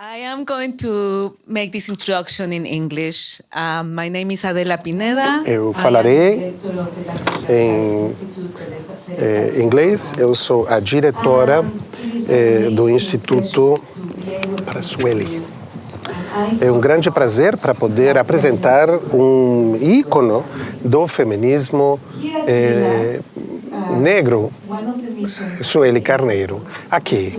I am going to make this introduction in English. My name is Adela Pineda. Eu falarei em inglês. Eu sou a diretora do Instituto Prasueli. É um grande prazer para poder apresentar um ícone do feminismo negro, Sueli Carneiro. Aqui,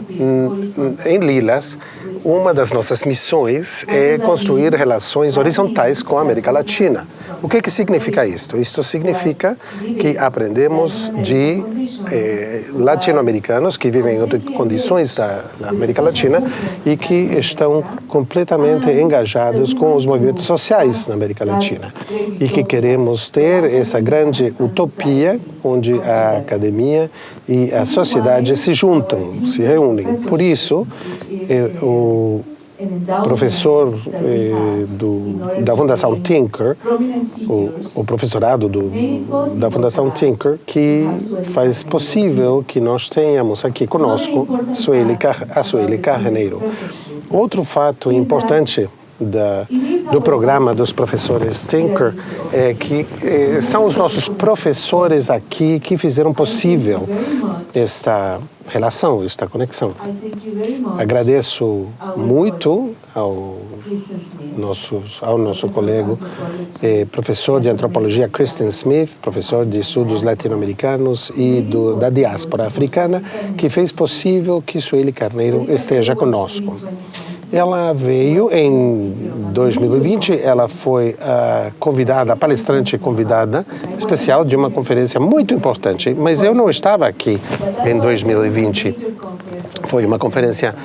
em Lilas, uma das nossas missões é construir relações horizontais com a América Latina. O que significa isto? Isto significa que aprendemos de latino-americanos que vivem em outras condições da América Latina e que estão completamente engajados com os movimentos sociais na América Latina. E que queremos ter essa grande utopia onde a academia e a sociedade se juntam, se reúnem. Por isso, o professor da Fundação Tinker, o professorado da Fundação Tinker, que faz possível que nós tenhamos aqui conosco a Sueli Carneiro. Outro fato importante do programa dos professores Tinker é que são os nossos professores aqui que fizeram possível esta relação, esta conexão. Agradeço muito ao nosso colega, professor de antropologia Kristen Smith, professor de estudos latino-americanos e da diáspora africana, que fez possível que Sueli Carneiro esteja conosco. Ela veio em 2020, ela foi a palestrante convidada especial de uma conferência muito importante, mas eu não estava aqui em 2020. Foi uma conferência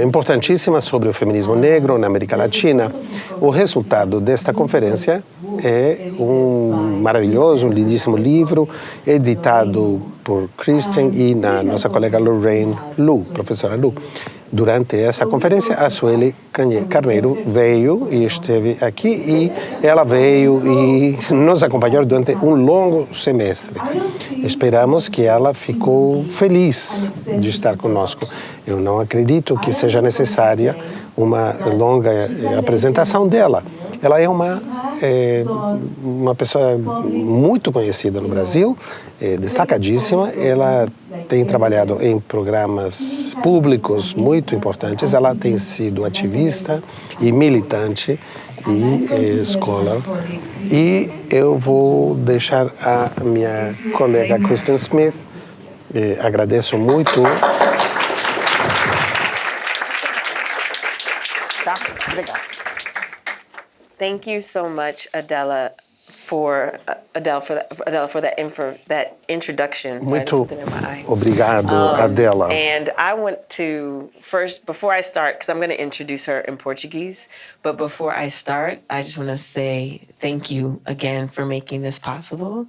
importantíssima sobre o feminismo negro na América Latina. O resultado desta conferência é um maravilhoso, lindíssimo livro, editado por Kristen e na nossa colega Lorraine Lu, professora Lu. Durante essa conferência, a Sueli Carneiro veio e esteve aqui e ela veio e nos acompanhou durante um longo semestre. Esperamos que ela ficou feliz de estar conosco. Eu não acredito que seja necessária uma longa apresentação dela. Ela é uma pessoa muito conhecida no Brasil, destacadíssima. Ela tem trabalhado em programas públicos muito importantes. Ela tem sido ativista e militante e escola. E eu vou deixar a minha colega Kristen Smith. Agradeço muito. Tá, obrigada. Thank you so much, Adela, for that introduction. Muito obrigado, Adela. And I want to first, before I start, because I'm going to introduce her in Portuguese, but before I start, I just want to say thank you again for making this possible.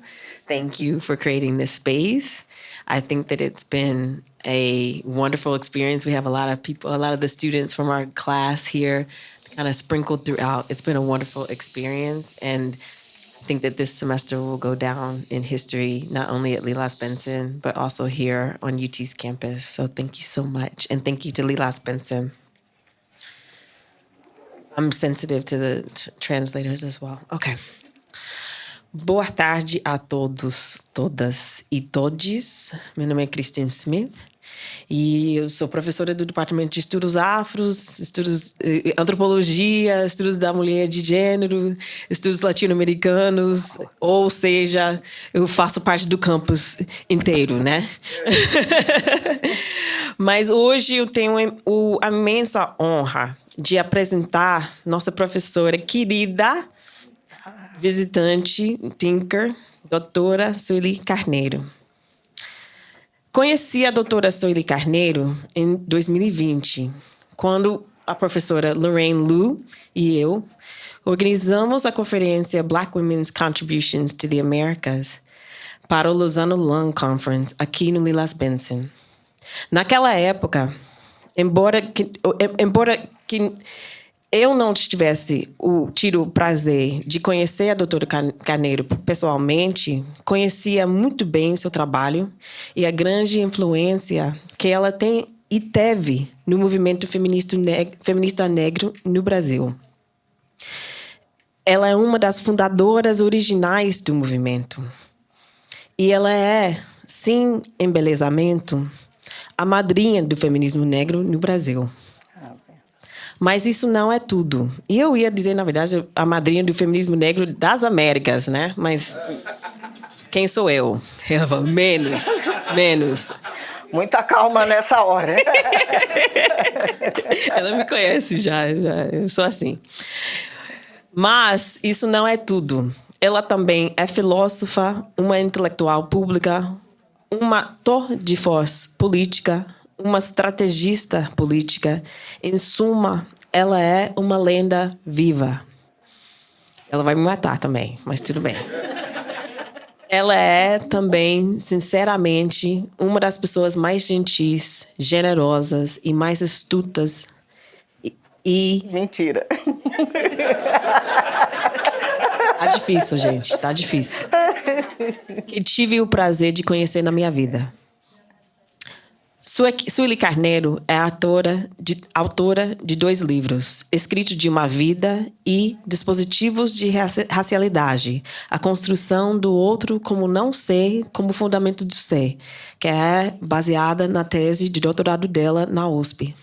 Thank you for creating this space. I think that it's been a wonderful experience. We have a lot of the students from our class here kind of sprinkled throughout. It's been a wonderful experience, and I think that this semester will go down in history, not only at Lilas Benson, but also here on UT's campus. So thank you so much, and thank you to Lilas Benson. I'm sensitive to the translators as well. Okay. Boa tarde a todos, todas e todes. Meu nome é Kristen Smith. E eu sou professora do Departamento de Estudos Afros, estudos antropologia, estudos da mulher de gênero, estudos latino-americanos, ou seja, eu faço parte do campus inteiro, né? Mas hoje eu tenho a imensa honra de apresentar nossa professora querida, visitante, Tinker, doutora Sueli Carneiro. Conheci a doutora Sueli Carneiro em 2020, quando a professora Lorraine Lu e eu organizamos a conferência Black Women's Contributions to the Americas para o Lausanne Lung Conference, aqui no Lilas Benson. Naquela época, embora que eu não tivesse tido o prazer de conhecer a doutora Carneiro pessoalmente, conhecia muito bem seu trabalho e a grande influência que ela tem e teve no movimento feminista negro no Brasil. Ela é uma das fundadoras originais do movimento. E ela é, sem embelezamento, a madrinha do feminismo negro no Brasil. Mas isso não é tudo. E eu ia dizer, na verdade, a madrinha do feminismo negro das Américas, né? Mas quem sou eu? Ela falou, menos. Muita calma nessa hora. Ela me conhece já, eu sou assim. Mas isso não é tudo. Ela também é filósofa, uma intelectual pública, uma tour de force política, uma estrategista política. Em suma, ela é uma lenda viva. Ela vai me matar também, mas tudo bem. Ela é também, sinceramente, uma das pessoas mais gentis, generosas e mais astutas e... Mentira. Tá difícil, gente. Tá difícil. Que tive o prazer de conhecer na minha vida. Sueli Carneiro é autora de 2 livros, Escrito de uma Vida e Dispositivos de Racialidade, a construção do outro como não ser, como fundamento do ser, que é baseada na tese de doutorado dela na USP.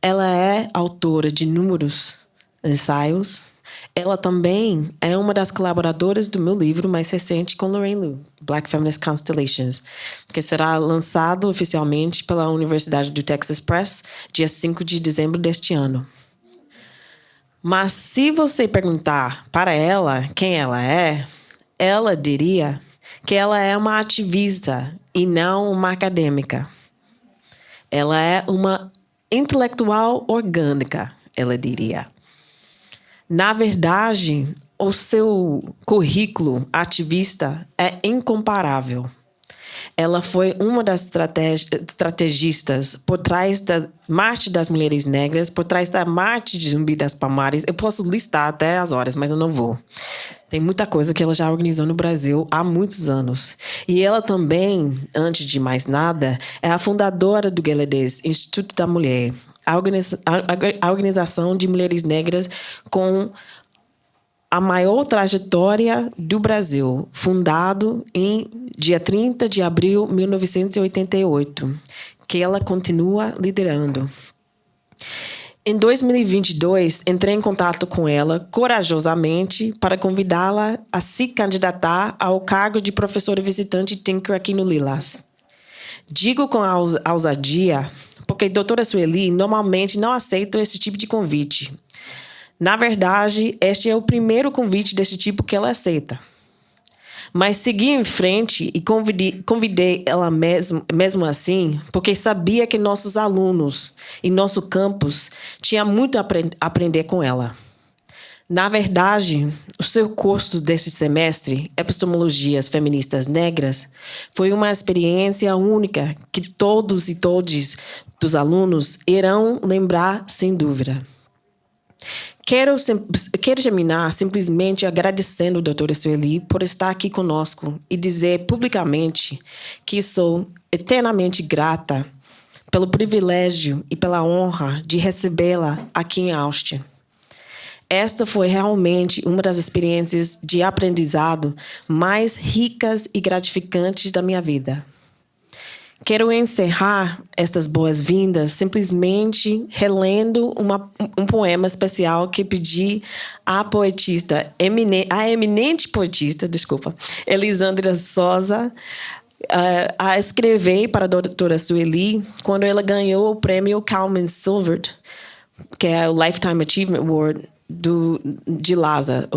Ela é autora de inúmeros ensaios. Ela também é uma das colaboradoras do meu livro mais recente com Lorraine Liu, Black Feminist Constellations, que será lançado oficialmente pela Universidade do Texas Press, dia 5 de dezembro deste ano. Mas se você perguntar para ela quem ela diria que ela é uma ativista e não uma acadêmica. Ela é uma intelectual orgânica, ela diria. Na verdade, o seu currículo ativista é incomparável. Ela foi uma das estrategistas por trás da Marcha das Mulheres Negras, por trás da Marcha de Zumbi das Palmares. Eu posso listar até as horas, mas eu não vou. Tem muita coisa que ela já organizou no Brasil há muitos anos. E ela também, antes de mais nada, é a fundadora do GLADES, Instituto da Mulher, a organização de mulheres negras com a maior trajetória do Brasil, fundado em dia 30 de abril de 1988, que ela continua liderando. Em 2022, entrei em contato com ela corajosamente para convidá-la a se candidatar ao cargo de professora visitante Tinker aqui no Lilas. Digo com ousadia, porque a doutora Sueli normalmente não aceita esse tipo de convite. Na verdade, este é o primeiro convite desse tipo que ela aceita. Mas segui em frente e convidei ela mesmo assim, porque sabia que nossos alunos e nosso campus tinham muito a aprender com ela. Na verdade, o seu curso deste semestre, Epistemologias Feministas Negras, foi uma experiência única que todos e todas dos alunos irão lembrar sem dúvida. Quero terminar simplesmente agradecendo a doutora Sueli por estar aqui conosco e dizer publicamente que sou eternamente grata pelo privilégio e pela honra de recebê-la aqui em Austin. Esta foi realmente uma das experiências de aprendizado mais ricas e gratificantes da minha vida. Quero encerrar estas boas-vindas simplesmente relendo um poema especial que pedi à eminente poetista, Elisandra Souza, a escrever para a doutora Sueli quando ela ganhou o prêmio Kalman Silvert, que é o Lifetime Achievement Award de LASA,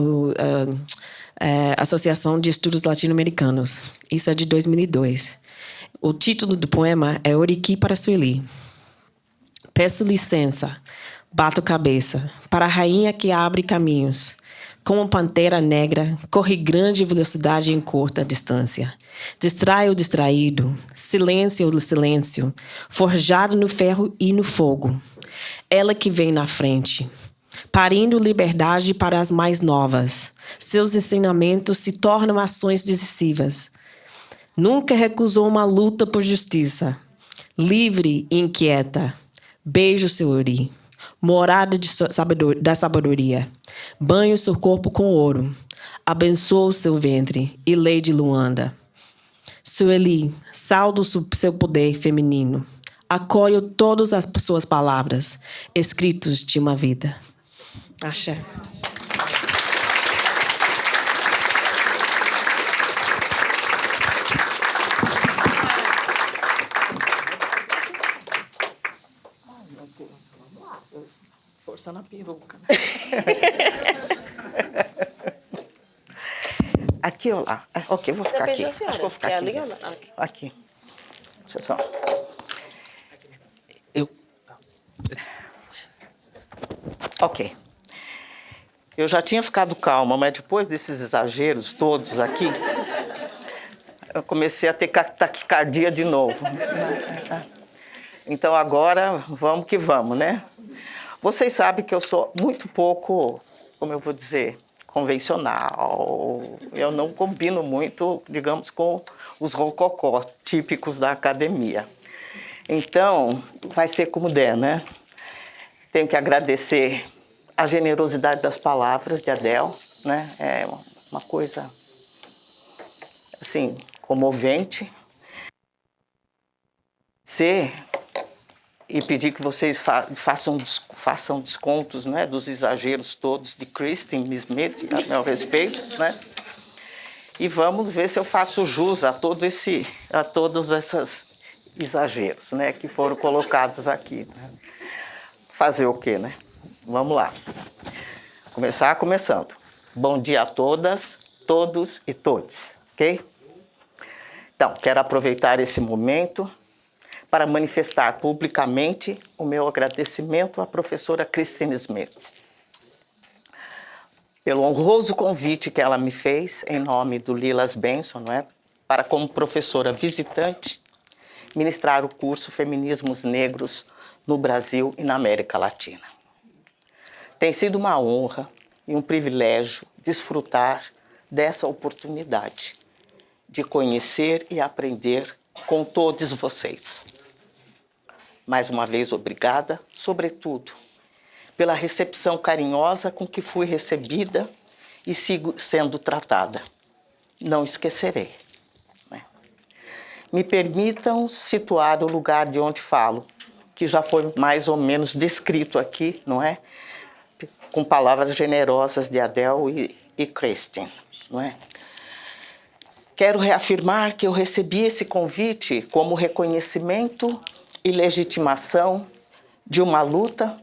Associação de Estudos Latino-Americanos. Isso é de 2002. O título do poema é Oriqui para Sueli. Peço licença, bato cabeça, para a rainha que abre caminhos. Como pantera negra, corre grande velocidade em curta distância. Distrai o distraído, silêncio o silêncio, forjado no ferro e no fogo. Ela que vem na frente, parindo liberdade para as mais novas. Seus ensinamentos se tornam ações decisivas. Nunca recusou uma luta por justiça. livre e inquieta, beijo seu uri, morada da sabedoria, banho seu corpo com ouro, abençoa o seu ventre e lei de Luanda. Sueli, saldo seu poder feminino, acolho todas as suas palavras, escritos de uma vida. Axé. Força na peruca. Aqui ou lá? Ok, vou ficar aqui. Acho que vou ficar aqui mesmo. Aqui. Deixa eu só. Ok. Eu já tinha ficado calma, mas depois desses exageros todos aqui, eu comecei a ter taquicardia de novo. Então agora, vamos que vamos, né? Vocês sabem que eu sou muito pouco, como eu vou dizer, convencional. Eu não combino muito, digamos, com os rococó típicos da academia. Então, vai ser como der, né? Tenho que agradecer a generosidade das palavras de Adele, né? É uma coisa, assim, comovente. E pedir que vocês façam descontos, né, dos exageros todos de Kristen Smith, a meu respeito, né? E vamos ver se eu faço jus a todos esses exageros, né, que foram colocados aqui. Né? Fazer o quê, né? Vamos lá. Começando. Bom dia a todas, todos e todes, ok? Então, quero aproveitar esse momento para manifestar publicamente o meu agradecimento à professora Kristen Smith pelo honroso convite que ela me fez em nome do Lilas Benson, não é? Para, como professora visitante, ministrar o curso Feminismos Negros no Brasil e na América Latina. Tem sido uma honra e um privilégio desfrutar dessa oportunidade de conhecer e aprender com todos vocês. Mais uma vez, obrigada, sobretudo, pela recepção carinhosa com que fui recebida e sigo sendo tratada. Não esquecerei. Né? Me permitam situar o lugar de onde falo, que já foi mais ou menos descrito aqui, não é? Com palavras generosas de Adele e Kristen, não é? Quero reafirmar que eu recebi esse convite como reconhecimento e legitimação de uma luta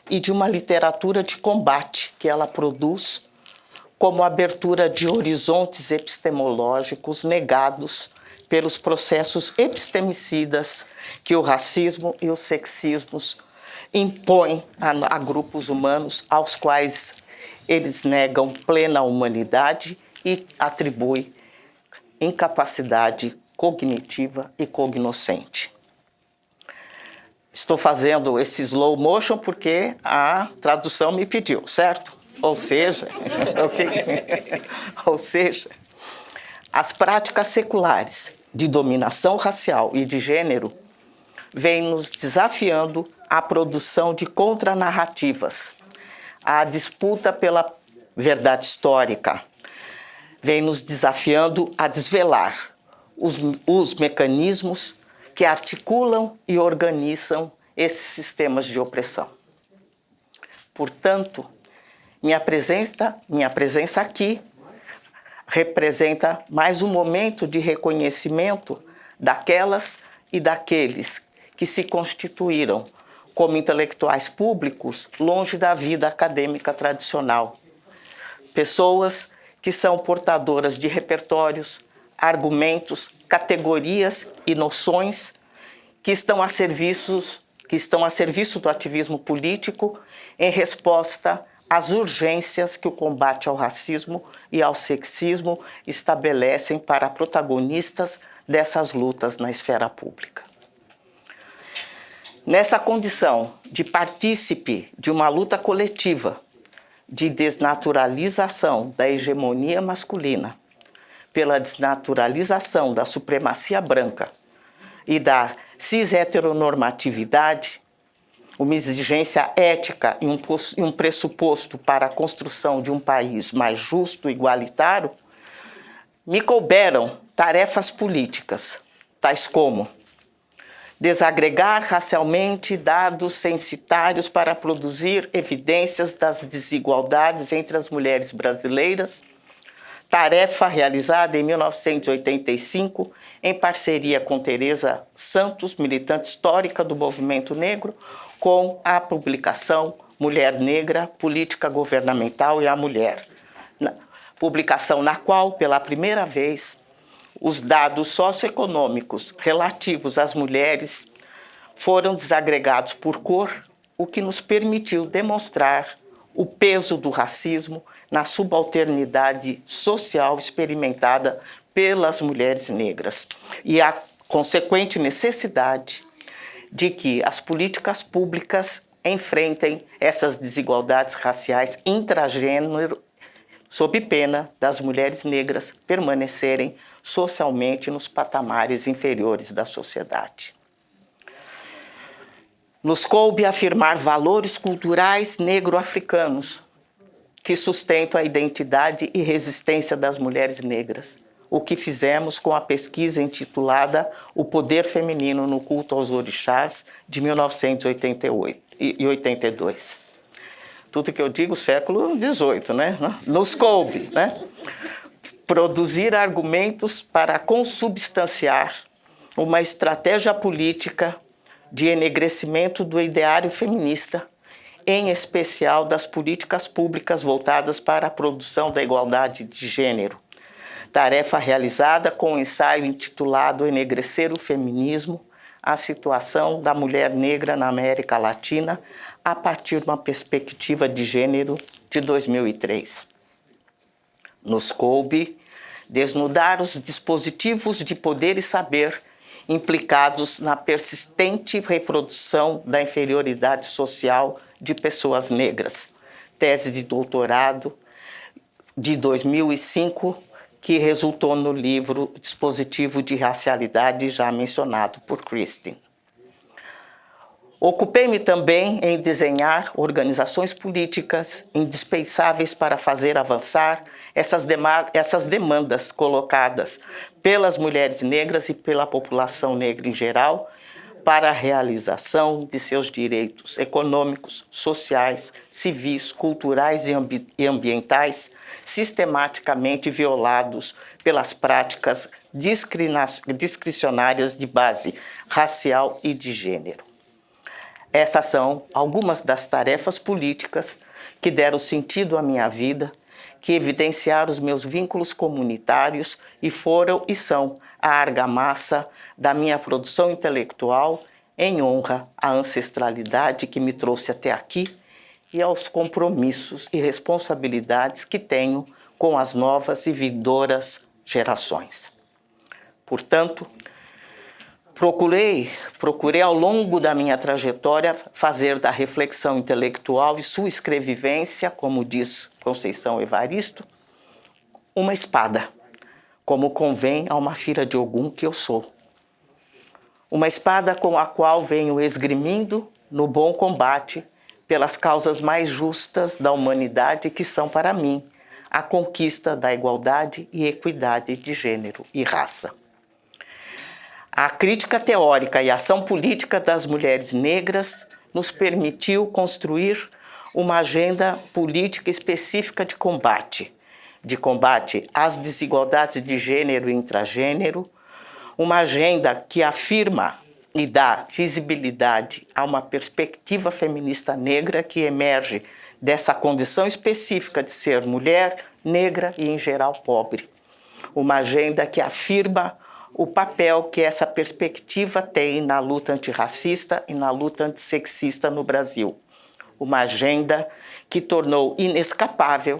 e de uma literatura de combate que ela produz como abertura de horizontes epistemológicos negados pelos processos epistemicidas que o racismo e os sexismos impõem a grupos humanos aos quais eles negam plena humanidade e atribuem incapacidade cognitiva e cognoscente. Estou fazendo esse slow motion porque a tradução me pediu, certo? Ou seja, as práticas seculares de dominação racial e de gênero vêm nos desafiando à produção de contranarrativas, à disputa pela verdade histórica, vem nos desafiando a desvelar os mecanismos que articulam e organizam esses sistemas de opressão. Portanto, minha presença aqui representa mais um momento de reconhecimento daquelas e daqueles que se constituíram como intelectuais públicos longe da vida acadêmica tradicional. Pessoas que são portadoras de repertórios, argumentos, categorias e noções que estão a serviço do ativismo político em resposta às urgências que o combate ao racismo e ao sexismo estabelecem para protagonistas dessas lutas na esfera pública. Nessa condição de partícipe de uma luta coletiva de desnaturalização da hegemonia masculina, pela desnaturalização da supremacia branca e da cis-heteronormatividade, uma exigência ética e um pressuposto para a construção de um país mais justo e igualitário, me couberam tarefas políticas, tais como desagregar racialmente dados censitários para produzir evidências das desigualdades entre as mulheres brasileiras, tarefa realizada em 1985 em parceria com Teresa Santos, militante histórica do movimento negro, com a publicação Mulher Negra, Política Governamental e a Mulher, publicação na qual, pela primeira vez, os dados socioeconômicos relativos às mulheres foram desagregados por cor, o que nos permitiu demonstrar o peso do racismo na subalternidade social experimentada pelas mulheres negras e a consequente necessidade de que as políticas públicas enfrentem essas desigualdades raciais intragênero, sob pena das mulheres negras permanecerem socialmente nos patamares inferiores da sociedade. Nos coube afirmar valores culturais negro-africanos que sustentam a identidade e resistência das mulheres negras, o que fizemos com a pesquisa intitulada O Poder Feminino no Culto aos Orixás, de 1982. Tudo que eu digo, século XVIII, né? Nos coube, né? Produzir argumentos para consubstanciar uma estratégia política de enegrecimento do ideário feminista, em especial das políticas públicas voltadas para a produção da igualdade de gênero. Tarefa realizada com um ensaio intitulado Enegrecer o Feminismo, a situação da mulher negra na América Latina, a partir de uma perspectiva de gênero, de 2003. Nos coube desnudar os dispositivos de poder e saber implicados na persistente reprodução da inferioridade social de pessoas negras. Tese de doutorado de 2005, que resultou no livro Dispositivo de Racialidade, já mencionado por Christine. Ocupei-me também em desenhar organizações políticas indispensáveis para fazer avançar essas demandas colocadas pelas mulheres negras e pela população negra em geral para a realização de seus direitos econômicos, sociais, civis, culturais e ambientais sistematicamente violados pelas práticas discricionárias de base racial e de gênero. Essas são algumas das tarefas políticas que deram sentido à minha vida, que evidenciaram os meus vínculos comunitários e foram e são a argamassa da minha produção intelectual em honra à ancestralidade que me trouxe até aqui e aos compromissos e responsabilidades que tenho com as novas e vindouras gerações. Portanto, procurei ao longo da minha trajetória fazer da reflexão intelectual e sua escrevivência, como diz Conceição Evaristo, uma espada, como convém a uma filha de Ogum que eu sou. Uma espada com a qual venho esgrimindo no bom combate pelas causas mais justas da humanidade, que são para mim a conquista da igualdade e equidade de gênero e raça. A crítica teórica e a ação política das mulheres negras nos permitiu construir uma agenda política específica de combate às desigualdades de gênero e intragênero, uma agenda que afirma e dá visibilidade a uma perspectiva feminista negra que emerge dessa condição específica de ser mulher, negra e, em geral, pobre. Uma agenda que afirma o papel que essa perspectiva tem na luta antirracista e na luta antissexista no Brasil. Uma agenda que tornou inescapável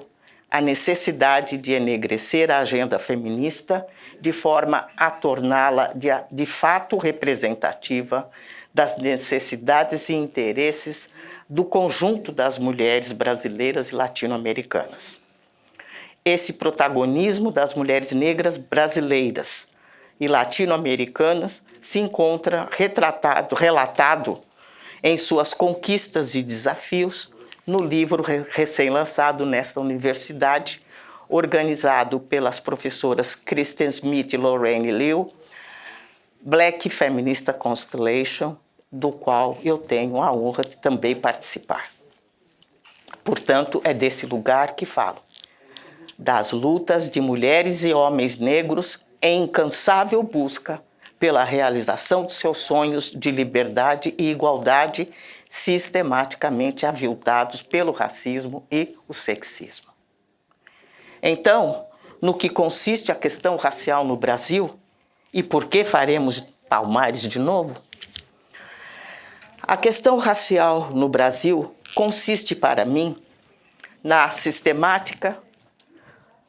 a necessidade de enegrecer a agenda feminista de forma a torná-la de fato representativa das necessidades e interesses do conjunto das mulheres brasileiras e latino-americanas. Esse protagonismo das mulheres negras brasileiras e latino-americanas se encontra relatado em suas conquistas e desafios no livro recém-lançado nesta universidade, organizado pelas professoras Kristen Smith e Lorraine Liu, Black Feminist Constellation, do qual eu tenho a honra de também participar. Portanto, é desse lugar que falo, das lutas de mulheres e homens negros em incansável busca pela realização de seus sonhos de liberdade e igualdade sistematicamente aviltados pelo racismo e o sexismo. Então, no que consiste a questão racial no Brasil, e por que faremos Palmares de novo? A questão racial no Brasil consiste, para mim, na sistemática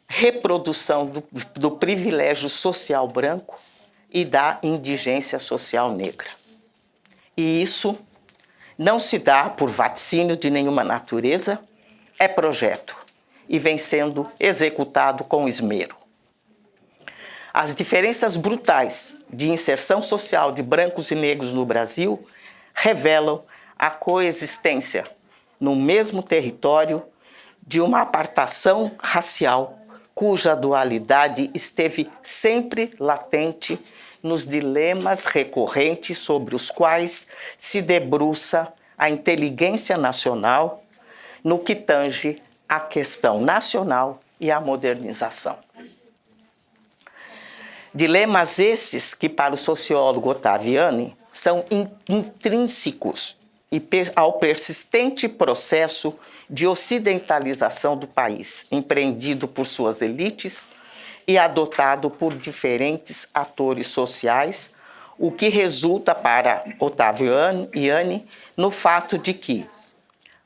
reprodução do privilégio social branco e da indigência social negra. E isso não se dá por vaticínio de nenhuma natureza, é projeto e vem sendo executado com esmero. As diferenças brutais de inserção social de brancos e negros no Brasil revelam a coexistência no mesmo território de uma apartação racial cuja dualidade esteve sempre latente nos dilemas recorrentes sobre os quais se debruça a inteligência nacional no que tange à questão nacional e à modernização. Dilemas esses que, para o sociólogo Ottaviani, são intrínsecos ao persistente processo de ocidentalização do país, empreendido por suas elites e adotado por diferentes atores sociais, o que resulta para Ottaviani no fato de que,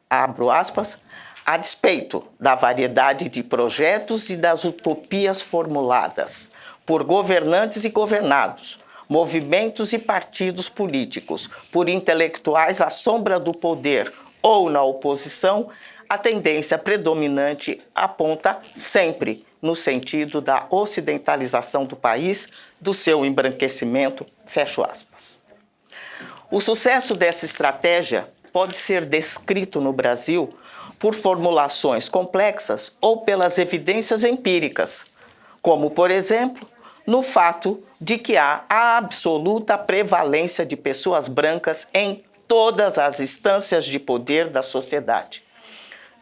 abro aspas, a despeito da variedade de projetos e das utopias formuladas por governantes e governados, movimentos e partidos políticos, por intelectuais à sombra do poder ou na oposição, a tendência predominante aponta sempre no sentido da ocidentalização do país, do seu embranquecimento, fecho aspas. O sucesso dessa estratégia pode ser descrito no Brasil por formulações complexas ou pelas evidências empíricas, como, por exemplo, no fato de que há a absoluta prevalência de pessoas brancas em todas as instâncias de poder da sociedade,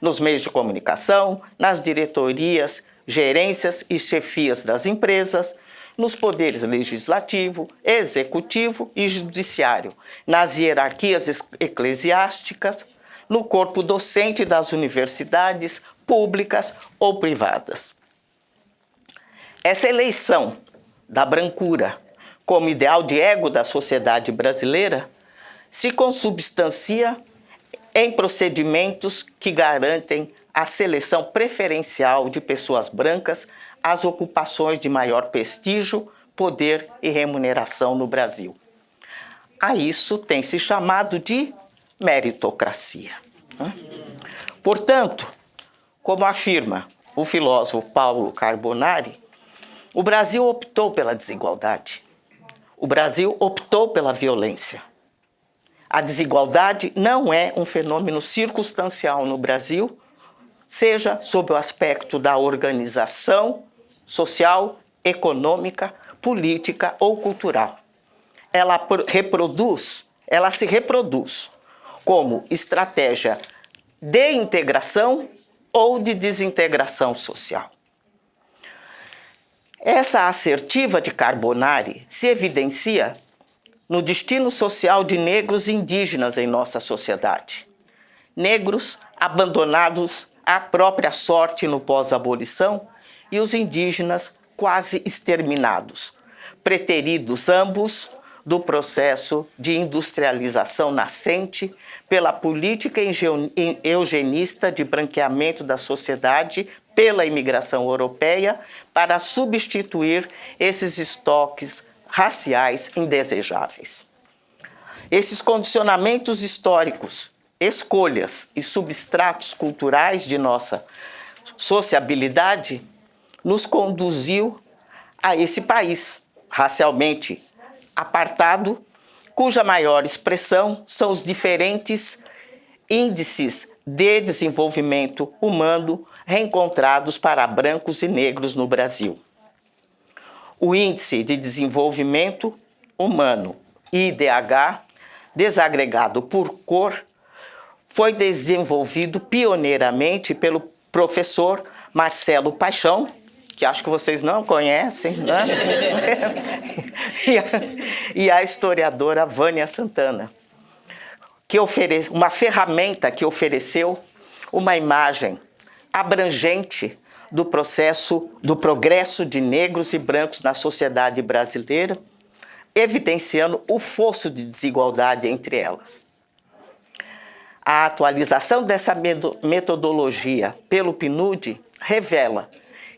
nos meios de comunicação, nas diretorias, gerências e chefias das empresas, nos poderes legislativo, executivo e judiciário, nas hierarquias eclesiásticas, no corpo docente das universidades públicas ou privadas. Essa eleição da brancura como ideal de ego da sociedade brasileira se consubstancia em procedimentos que garantem a seleção preferencial de pessoas brancas às ocupações de maior prestígio, poder e remuneração no Brasil. A isso tem se chamado de meritocracia. Portanto, como afirma o filósofo Paulo Carbonari, o Brasil optou pela desigualdade. O Brasil optou pela violência. A desigualdade não é um fenômeno circunstancial no Brasil, seja sob o aspecto da organização social, econômica, política ou cultural. Ela se reproduz como estratégia de integração ou de desintegração social. Essa assertiva de Carbonari se evidencia no destino social de negros e indígenas em nossa sociedade. Negros abandonados à própria sorte no pós-abolição e os indígenas quase exterminados, preteridos ambos do processo de industrialização nascente pela política eugenista de branqueamento da sociedade pela imigração europeia para substituir esses estoques raciais indesejáveis. Esses condicionamentos históricos, escolhas e substratos culturais de nossa sociabilidade nos conduziu a esse país racialmente apartado, cuja maior expressão são os diferentes índices de desenvolvimento humano reencontrados para brancos e negros no Brasil. O Índice de Desenvolvimento Humano, IDH, desagregado por cor, foi desenvolvido pioneiramente pelo professor Marcelo Paixão, que acho que vocês não conhecem, né? e a historiadora Vânia Santana, que uma ferramenta que ofereceu uma imagem abrangente do progresso de negros e brancos na sociedade brasileira, evidenciando o fosso de desigualdade entre elas. A atualização dessa metodologia pelo PNUD revela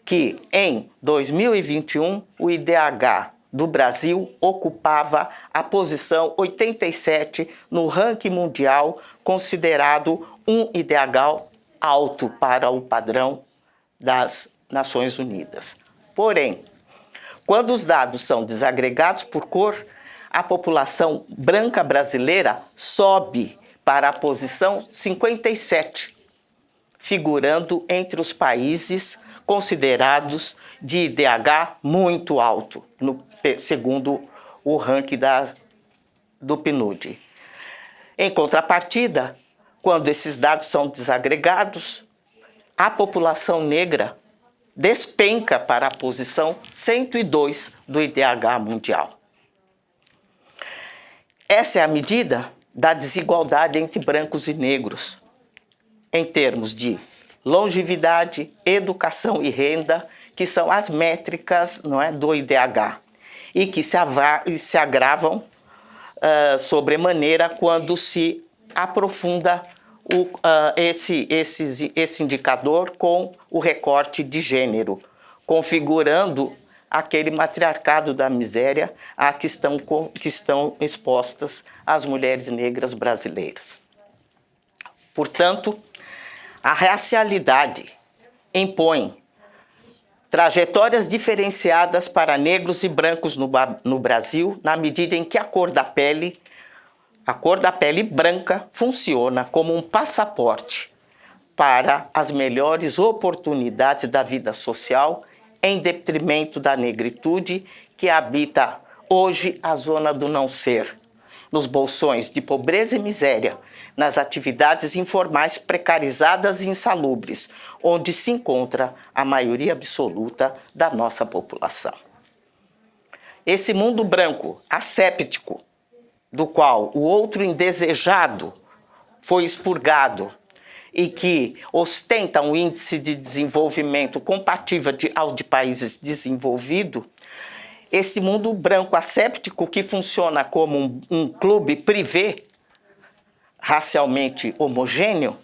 que, em 2021, o IDH do Brasil ocupava a posição 87 no ranking mundial, considerado um IDH alto para o padrão das Nações Unidas. Porém, quando os dados são desagregados por cor, a população branca brasileira sobe para a posição 57, figurando entre os países considerados de IDH muito alto, segundo o ranking do PNUD. Em contrapartida, quando esses dados são desagregados, a população negra despenca para a posição 102 do IDH mundial. Essa é a medida da desigualdade entre brancos e negros, em termos de longevidade, educação e renda, que são as métricas, não é, do IDH, e que se agravam sobremaneira quando se aprofunda esse indicador com o recorte de gênero, configurando aquele matriarcado da miséria a que estão expostas as mulheres negras brasileiras. Portanto, a racialidade impõe trajetórias diferenciadas para negros e brancos no Brasil, na medida em que a cor da pele branca funciona como um passaporte para as melhores oportunidades da vida social, em detrimento da negritude que habita hoje a zona do não ser, nos bolsões de pobreza e miséria, nas atividades informais precarizadas e insalubres, onde se encontra a maioria absoluta da nossa população. Esse mundo branco, asséptico, do qual o outro indesejado foi expurgado e que ostenta um índice de desenvolvimento compatível ao de países desenvolvidos, esse mundo branco asséptico que funciona como um clube privê, racialmente homogêneo,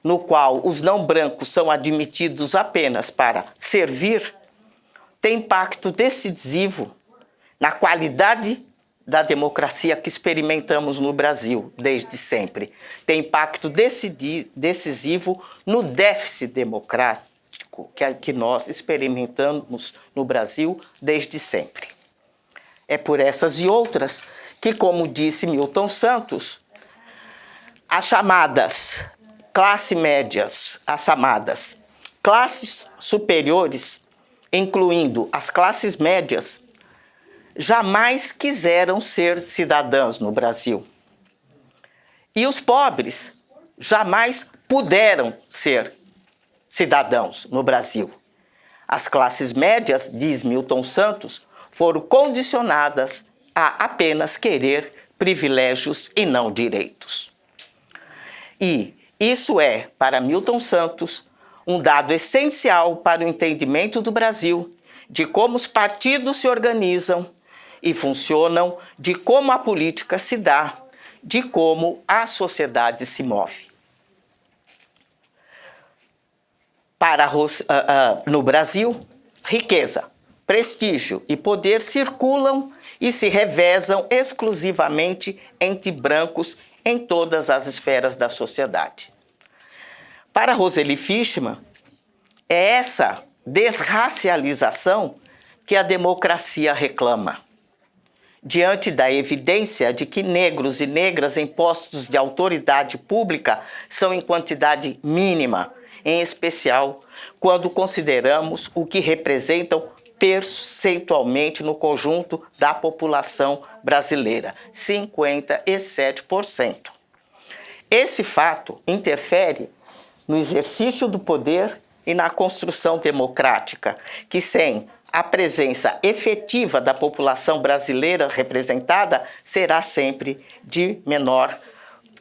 no qual os não brancos são admitidos apenas para servir, tem impacto decisivo na qualidade da democracia que experimentamos no Brasil desde sempre. Tem impacto decisivo no déficit democrático que nós experimentamos no Brasil desde sempre. É por essas e outras que, como disse Milton Santos, as chamadas classes médias, as chamadas classes superiores, incluindo as classes médias, jamais quiseram ser cidadãs no Brasil. E os pobres jamais puderam ser cidadãos no Brasil. As classes médias, diz Milton Santos, foram condicionadas a apenas querer privilégios e não direitos. E isso é, para Milton Santos, um dado essencial para o entendimento do Brasil, de como os partidos se organizam e funcionam, de como a política se dá, de como a sociedade se move. No Brasil, riqueza, prestígio e poder circulam e se revezam exclusivamente entre brancos em todas as esferas da sociedade. Para Roseli Fishman, é essa desracialização que a democracia reclama. Diante da evidência de que negros e negras em postos de autoridade pública são em quantidade mínima, em especial quando consideramos o que representam percentualmente no conjunto da população brasileira, 57%. Esse fato interfere no exercício do poder e na construção democrática, que sem a presença efetiva da população brasileira representada será sempre de menor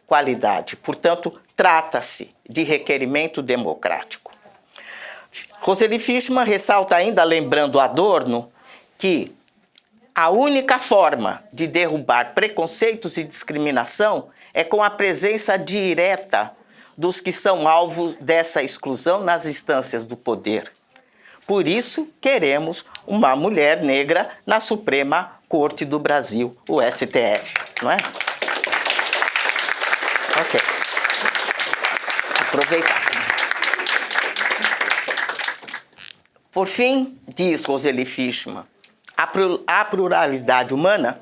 qualidade. Portanto, trata-se de requerimento democrático. Roseli Fishman ressalta ainda, lembrando Adorno, que a única forma de derrubar preconceitos e discriminação é com a presença direta dos que são alvos dessa exclusão nas instâncias do poder. Por isso, queremos uma mulher negra na Suprema Corte do Brasil, o STF, não é? Ok. Aproveitar. Por fim, diz Roseli Fishman, a pluralidade humana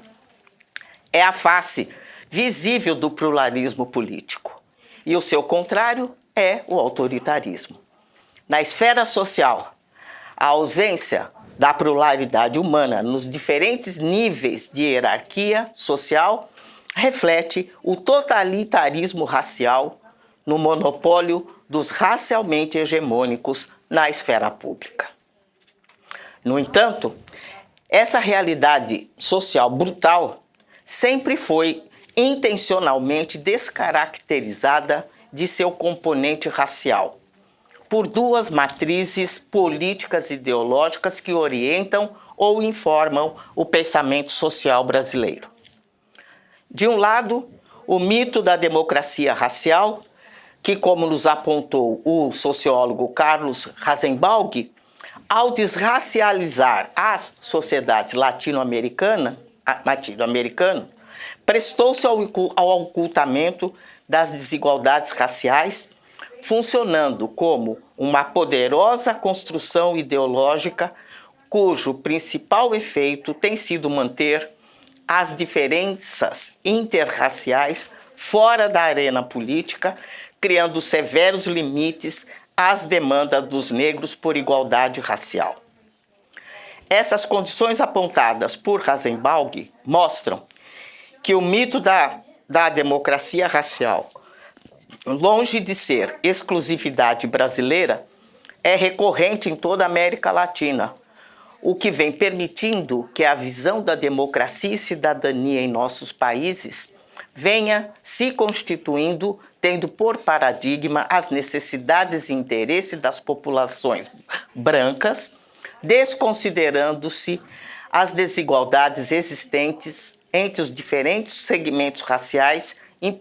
é a face visível do pluralismo político e o seu contrário é o autoritarismo. Na esfera social, a ausência da pluralidade humana nos diferentes níveis de hierarquia social reflete o totalitarismo racial no monopólio dos racialmente hegemônicos na esfera pública. No entanto, essa realidade social brutal sempre foi intencionalmente descaracterizada de seu componente racial, por duas matrizes políticas e ideológicas que orientam ou informam o pensamento social brasileiro. De um lado, o mito da democracia racial, que, como nos apontou o sociólogo Carlos Rasenbalg, ao desracializar as sociedades latino-americanas, prestou-se ao ocultamento das desigualdades raciais, funcionando como uma poderosa construção ideológica cujo principal efeito tem sido manter as diferenças interraciais fora da arena política, criando severos limites às demandas dos negros por igualdade racial. Essas condições apontadas por Rasenbalg mostram que o mito da democracia racial, longe de ser exclusividade brasileira, é recorrente em toda a América Latina, o que vem permitindo que a visão da democracia e cidadania em nossos países venha se constituindo, tendo por paradigma as necessidades e interesses das populações brancas, desconsiderando-se as desigualdades existentes entre os diferentes segmentos raciais e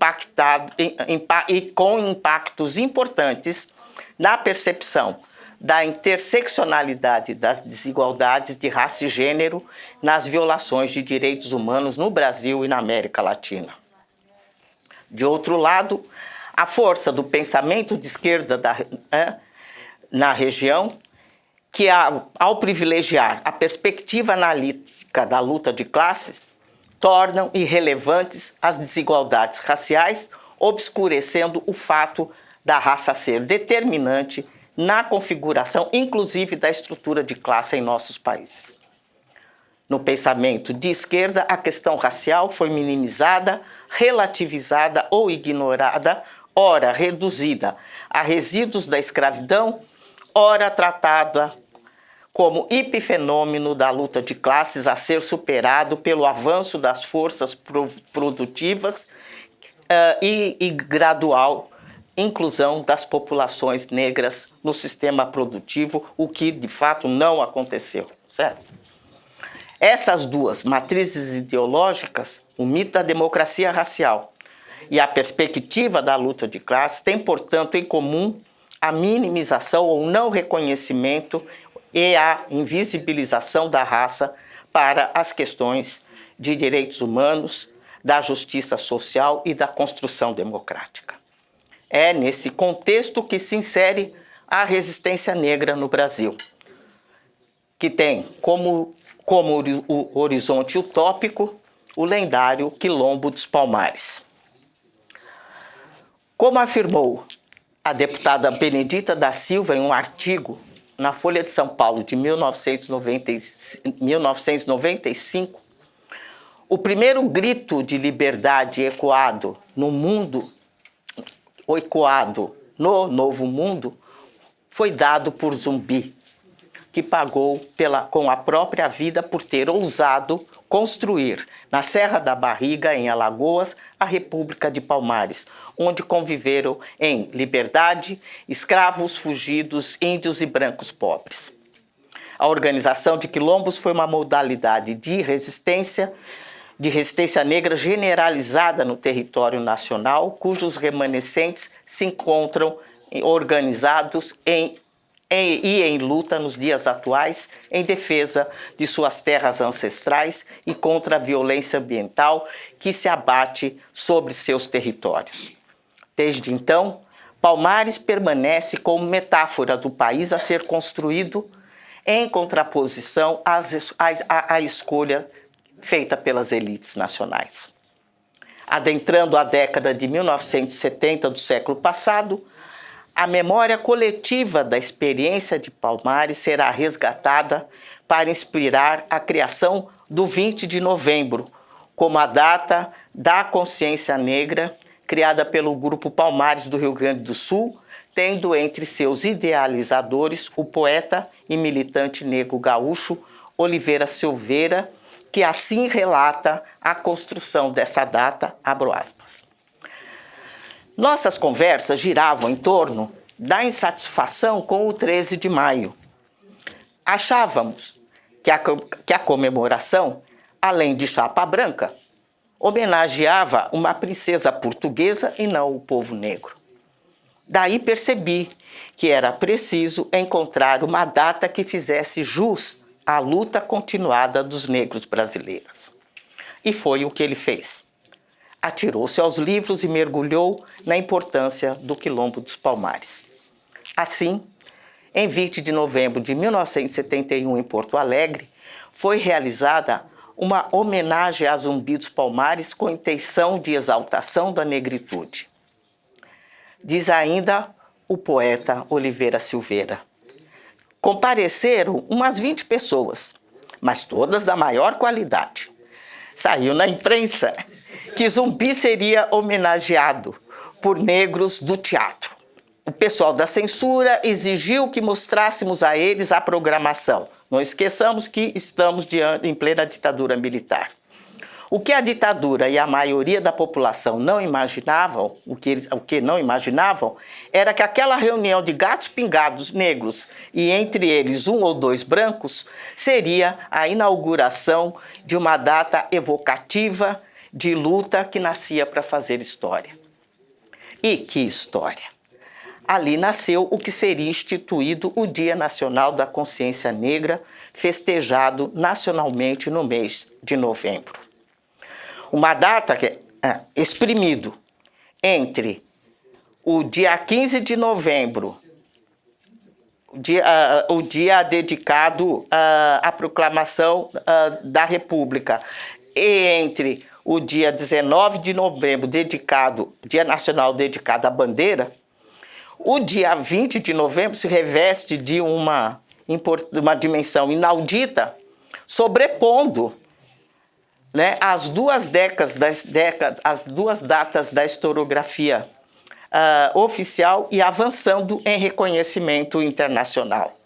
com impactos importantes na percepção da interseccionalidade das desigualdades de raça e gênero nas violações de direitos humanos no Brasil e na América Latina. De outro lado, a força do pensamento de esquerda na região, que ao privilegiar a perspectiva analítica da luta de classes, tornam irrelevantes as desigualdades raciais, obscurecendo o fato da raça ser determinante na configuração, inclusive, da estrutura de classe em nossos países. No pensamento de esquerda, a questão racial foi minimizada, relativizada ou ignorada, ora reduzida a resíduos da escravidão, ora tratada como epifenômeno da luta de classes a ser superado pelo avanço das forças produtivas e gradual inclusão das populações negras no sistema produtivo, o que de fato não aconteceu, certo? Essas duas matrizes ideológicas, o mito da democracia racial e a perspectiva da luta de classes, têm, portanto, em comum a minimização ou não reconhecimento e a invisibilização da raça para as questões de direitos humanos, da justiça social e da construção democrática. É nesse contexto que se insere a resistência negra no Brasil. que tem como o horizonte utópico o lendário Quilombo dos Palmares. Como afirmou a deputada Benedita da Silva em um artigo na Folha de São Paulo de 1995, o primeiro grito de liberdade ecoado no Novo Mundo, foi dado por Zumbi, que pagou com a própria vida por ter ousado construir na Serra da Barriga, em Alagoas, a República de Palmares, onde conviveram em liberdade escravos, fugidos, índios e brancos pobres. A organização de quilombos foi uma modalidade de resistência negra generalizada no território nacional, cujos remanescentes se encontram organizados em luta nos dias atuais em defesa de suas terras ancestrais e contra a violência ambiental que se abate sobre seus territórios. Desde então, Palmares permanece como metáfora do país a ser construído em contraposição à escolha feita pelas elites nacionais. Adentrando a década de 1970 do século passado, a memória coletiva da experiência de Palmares será resgatada para inspirar a criação do 20 de novembro, como a data da consciência negra, criada pelo Grupo Palmares do Rio Grande do Sul, tendo entre seus idealizadores o poeta e militante negro gaúcho Oliveira Silveira, que assim relata a construção dessa data, abro aspas. Nossas conversas giravam em torno da insatisfação com o 13 de maio. Achávamos que a comemoração, além de chapa branca, homenageava uma princesa portuguesa e não o povo negro. Daí percebi que era preciso encontrar uma data que fizesse jus à luta continuada dos negros brasileiros. E foi o que ele fez. Atirou-se aos livros e mergulhou na importância do Quilombo dos Palmares. Assim, em 20 de novembro de 1971, em Porto Alegre, foi realizada uma homenagem a Zumbi dos Palmares com intenção de exaltação da negritude. Diz ainda o poeta Oliveira Silveira. Compareceram umas 20 pessoas, mas todas da maior qualidade. Saiu na imprensa que Zumbi seria homenageado por negros do teatro. O pessoal da censura exigiu que mostrássemos a eles a programação. Não esqueçamos que estamos em plena ditadura militar. O que a ditadura e a maioria da população não imaginavam, o que não imaginavam, era que aquela reunião de gatos pingados negros e entre eles um ou dois brancos seria a inauguração de uma data evocativa de luta que nascia para fazer história. E que história! Ali nasceu o que seria instituído o Dia Nacional da Consciência Negra, festejado nacionalmente no mês de novembro. Uma data que é exprimido entre o dia 15 de novembro, o dia dedicado à proclamação da República, e entre o dia 19 de novembro, Dia Nacional dedicado à bandeira, o dia 20 de novembro se reveste de uma dimensão inaudita, sobrepondo, né, as duas datas da historiografia oficial e avançando em reconhecimento internacional.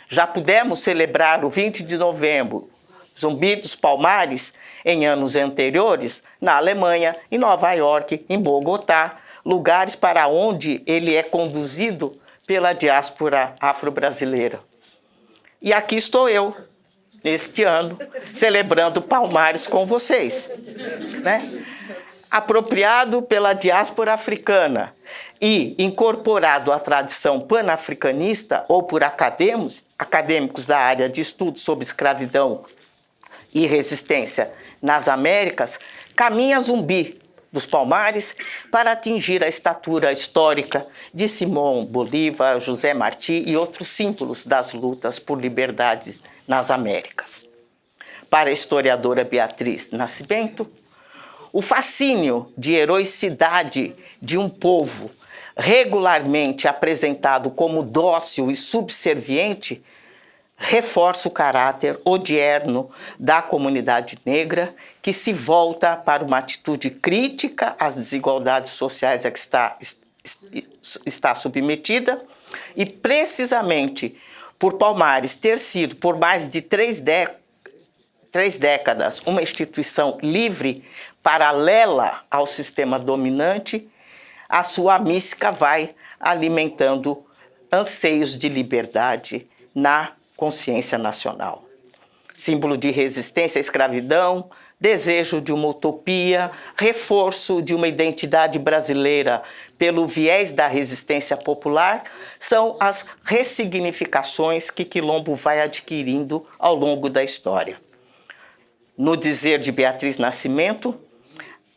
Já pudemos celebrar o 20 de novembro, Zumbi dos Palmares, em anos anteriores, na Alemanha, em Nova York, em Bogotá, lugares para onde ele é conduzido pela diáspora afro-brasileira. E aqui estou eu, este ano, celebrando Palmares com vocês, né? Apropriado pela diáspora africana e incorporado à tradição panafricanista ou por acadêmicos da área de estudos sobre escravidão e resistência nas Américas, caminha Zumbi dos Palmares para atingir a estatura histórica de Simão Bolívar, José Martí e outros símbolos das lutas por liberdades nas Américas. Para a historiadora Beatriz Nascimento, o fascínio de heroicidade de um povo regularmente apresentado como dócil e subserviente reforça o caráter odierno da comunidade negra, que se volta para uma atitude crítica às desigualdades sociais a que está submetida, e precisamente por Palmares ter sido, por mais de três décadas, uma instituição livre, paralela ao sistema dominante, a sua mística vai alimentando anseios de liberdade na consciência nacional. Símbolo de resistência à escravidão, desejo de uma utopia, reforço de uma identidade brasileira pelo viés da resistência popular, são as ressignificações que Quilombo vai adquirindo ao longo da história. No dizer de Beatriz Nascimento,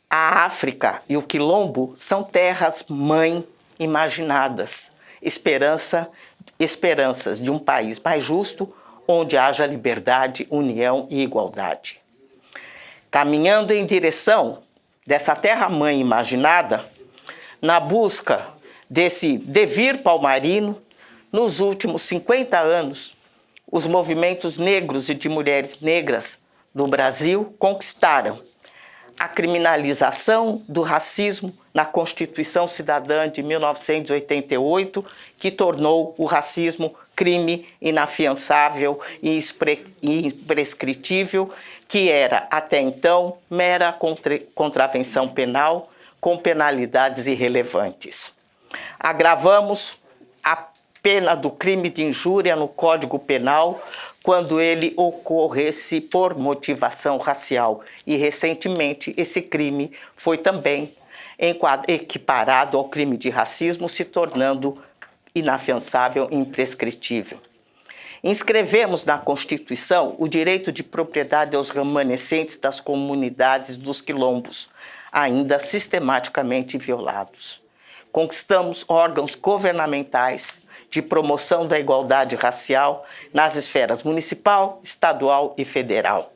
a África e o Quilombo são terras-mãe imaginadas, esperanças de um país mais justo, onde haja liberdade, união e igualdade. Caminhando em direção dessa terra-mãe imaginada, na busca desse devir palmarino, nos últimos 50 anos, os movimentos negros e de mulheres negras no Brasil conquistaram a criminalização do racismo na Constituição Cidadã de 1988, que tornou o racismo crime inafiançável e imprescritível, que era, até então, mera contravenção penal com penalidades irrelevantes. Agravamos a pena do crime de injúria no Código Penal quando ele ocorresse por motivação racial. E, recentemente, esse crime foi também equiparado ao crime de racismo, se tornando inafiançável e imprescritível. Inscrevemos na Constituição o direito de propriedade aos remanescentes das comunidades dos quilombos, ainda sistematicamente violados. Conquistamos órgãos governamentais de promoção da igualdade racial nas esferas municipal, estadual e federal.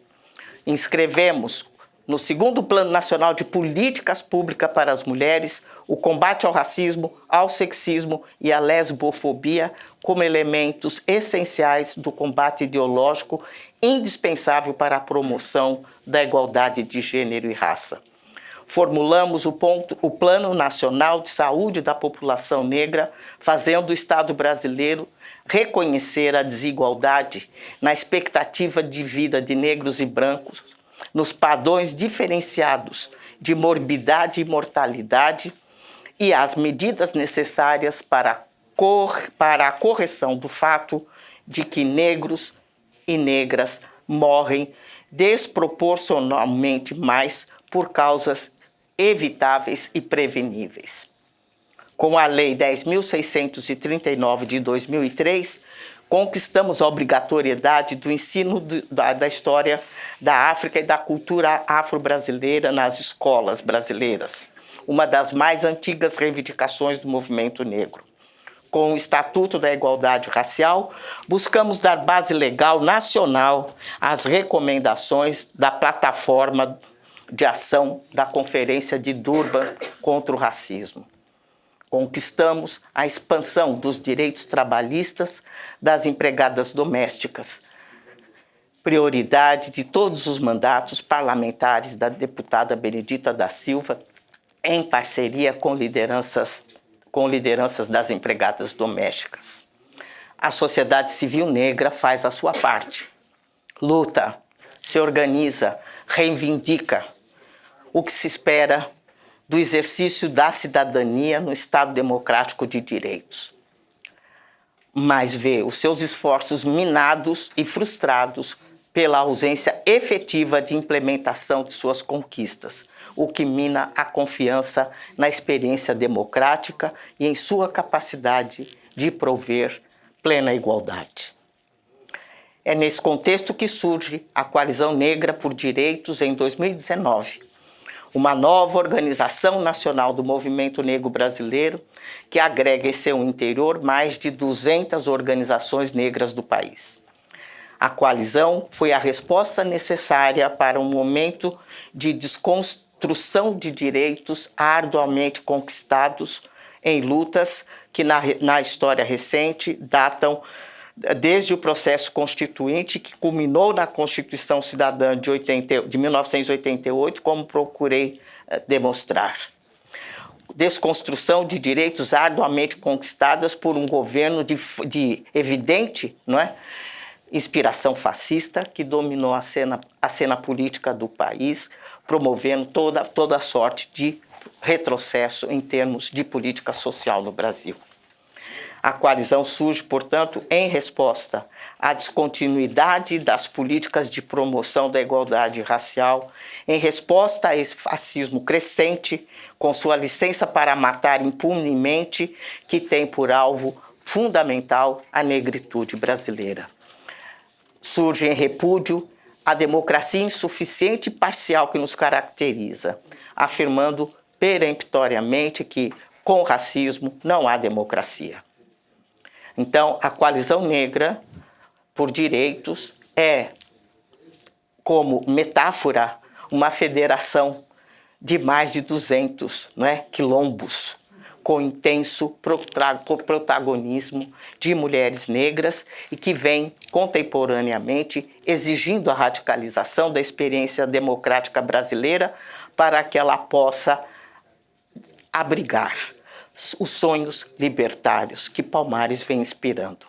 Inscrevemos no segundo Plano Nacional de Políticas Públicas para as Mulheres o combate ao racismo, ao sexismo e à lesbofobia como elementos essenciais do combate ideológico indispensável para a promoção da igualdade de gênero e raça. Formulamos o Plano Nacional de Saúde da População Negra, fazendo o Estado brasileiro reconhecer a desigualdade na expectativa de vida de negros e brancos, nos padrões diferenciados de morbidade e mortalidade e as medidas necessárias para a correção do fato de que negros e negras morrem desproporcionalmente mais por causas evitáveis e preveníveis. Com a Lei 10.639 de 2003, conquistamos a obrigatoriedade do ensino da história da África e da cultura afro-brasileira nas escolas brasileiras, uma das mais antigas reivindicações do movimento negro. Com o Estatuto da Igualdade Racial, buscamos dar base legal nacional às recomendações da Plataforma de Ação da Conferência de Durban contra o Racismo. Conquistamos a expansão dos direitos trabalhistas das empregadas domésticas, prioridade de todos os mandatos parlamentares da deputada Benedita da Silva, em parceria com lideranças das empregadas domésticas. A sociedade civil negra faz a sua parte. Luta, se organiza, reivindica o que se espera do exercício da cidadania no Estado democrático de direitos. Mas vê os seus esforços minados e frustrados pela ausência efetiva de implementação de suas conquistas, o que mina a confiança na experiência democrática e em sua capacidade de prover plena igualdade. É nesse contexto que surge a Coalizão Negra por Direitos em 2019, uma nova organização nacional do movimento negro brasileiro que agrega em seu interior mais de 200 organizações negras do país. A coalizão foi a resposta necessária para um momento de desconstrução de direitos arduamente conquistados em lutas que na história recente datam desde o processo constituinte, que culminou na Constituição Cidadã de 1988, como procurei demonstrar. Desconstrução de direitos arduamente conquistadas por um governo de evidente, não é, inspiração fascista, que dominou a cena política do país, promovendo toda sorte de retrocesso em termos de política social no Brasil. A coalizão surge, portanto, em resposta à descontinuidade das políticas de promoção da igualdade racial, em resposta a esse fascismo crescente, com sua licença para matar impunemente, que tem por alvo fundamental a negritude brasileira. Surge em repúdio à democracia insuficiente e parcial que nos caracteriza, afirmando peremptoriamente que, com racismo, não há democracia. Então, a Coalizão Negra por Direitos é, como metáfora, uma federação de mais de 200 quilombos, com intenso protagonismo de mulheres negras e que vem contemporaneamente exigindo a radicalização da experiência democrática brasileira para que ela possa abrigar os sonhos libertários que Palmares vem inspirando.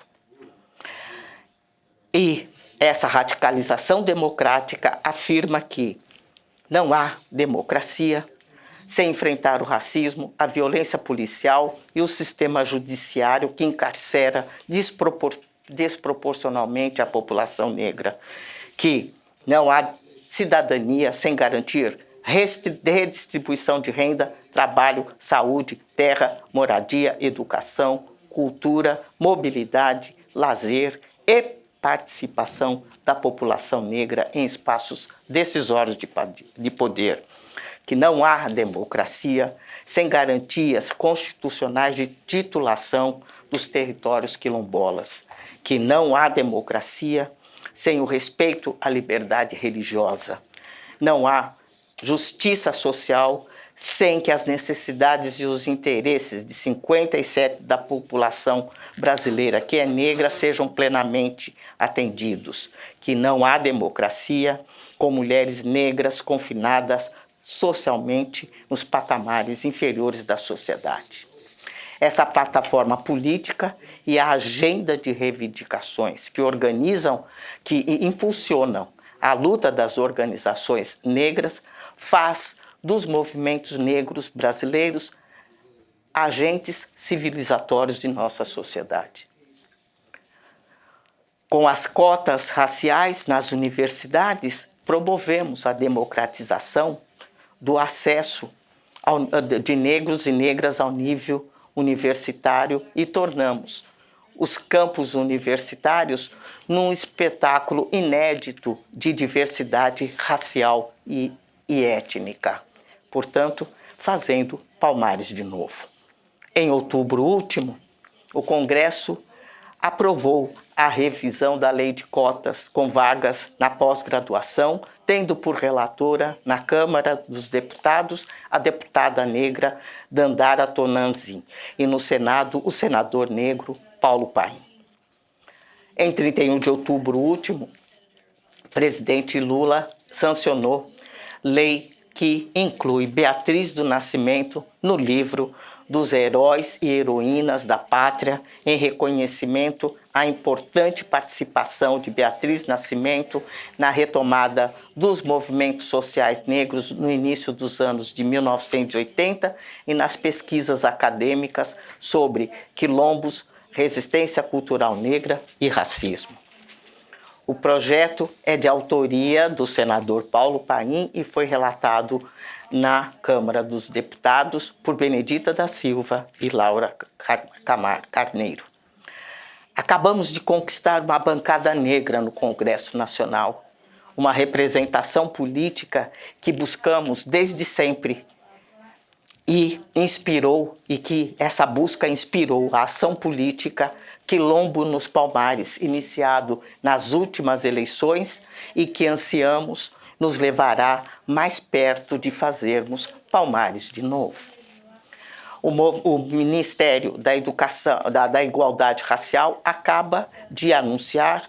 E essa radicalização democrática afirma que não há democracia sem enfrentar o racismo, a violência policial e o sistema judiciário que encarcera desproporcionalmente a população negra, que não há cidadania sem garantir redistribuição de renda, trabalho, saúde, terra, moradia, educação, cultura, mobilidade, lazer e participação da população negra em espaços decisórios de poder. Que não há democracia sem garantias constitucionais de titulação dos territórios quilombolas. Que não há democracia sem o respeito à liberdade religiosa. Não há justiça social sem que as necessidades e os interesses de 57% da população brasileira que é negra sejam plenamente atendidos. Que não há democracia com mulheres negras confinadas socialmente nos patamares inferiores da sociedade. Essa plataforma política e a agenda de reivindicações que organizam, que impulsionam a luta das organizações negras faz dos movimentos negros brasileiros agentes civilizatórios de nossa sociedade. Com as cotas raciais nas universidades, promovemos a democratização do acesso de negros e negras ao nível universitário e tornamos os campos universitários num espetáculo inédito de diversidade racial e étnica. Portanto, fazendo Palmares de novo. Em outubro último, o Congresso aprovou a revisão da Lei de Cotas com vagas na pós-graduação, tendo por relatora na Câmara dos Deputados a deputada negra Dandara Tonanzi e no Senado o senador negro Paulo Paim. Em 31 de outubro último, o presidente Lula sancionou lei que inclui Beatriz do Nascimento no livro dos heróis e heroínas da pátria, em reconhecimento à importante participação de Beatriz Nascimento na retomada dos movimentos sociais negros no início dos anos de 1980 e nas pesquisas acadêmicas sobre quilombos, resistência cultural negra e racismo. O projeto é de autoria do senador Paulo Paim e foi relatado na Câmara dos Deputados por Benedita da Silva e Laura Carneiro. Acabamos de conquistar uma bancada negra no Congresso Nacional, uma representação política que buscamos desde sempre e inspirou, e que essa busca inspirou a ação política Quilombo nos Palmares, iniciado nas últimas eleições e que ansiamos nos levará mais perto de fazermos Palmares de novo. O Ministério da Educação, da Igualdade Racial acaba de anunciar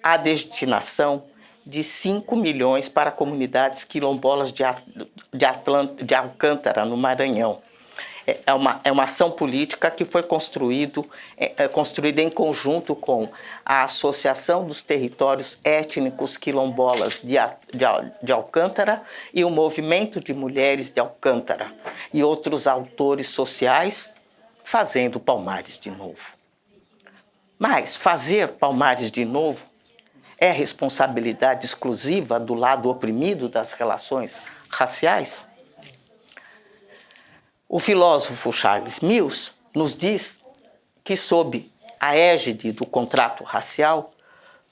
a destinação de 5 milhões para comunidades quilombolas de Alcântara, no Maranhão. É uma ação política que foi construída em conjunto com a Associação dos Territórios Étnicos Quilombolas de Alcântara e o Movimento de Mulheres de Alcântara e outros autores sociais fazendo Palmares de novo. Mas fazer Palmares de novo é responsabilidade exclusiva do lado oprimido das relações raciais? O filósofo Charles Mills nos diz que, sob a égide do contrato racial,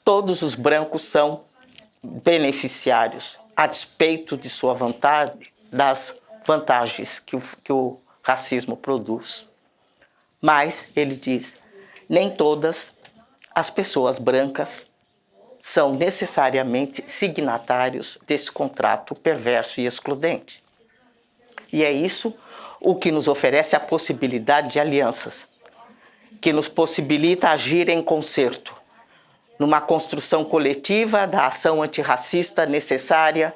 todos os brancos são beneficiários, a despeito de sua vontade, das vantagens que o racismo produz. Mas, ele diz, nem todas as pessoas brancas são necessariamente signatários desse contrato perverso e excludente. E é isso o que nos oferece a possibilidade de alianças, que nos possibilita agir em concerto, numa construção coletiva da ação antirracista necessária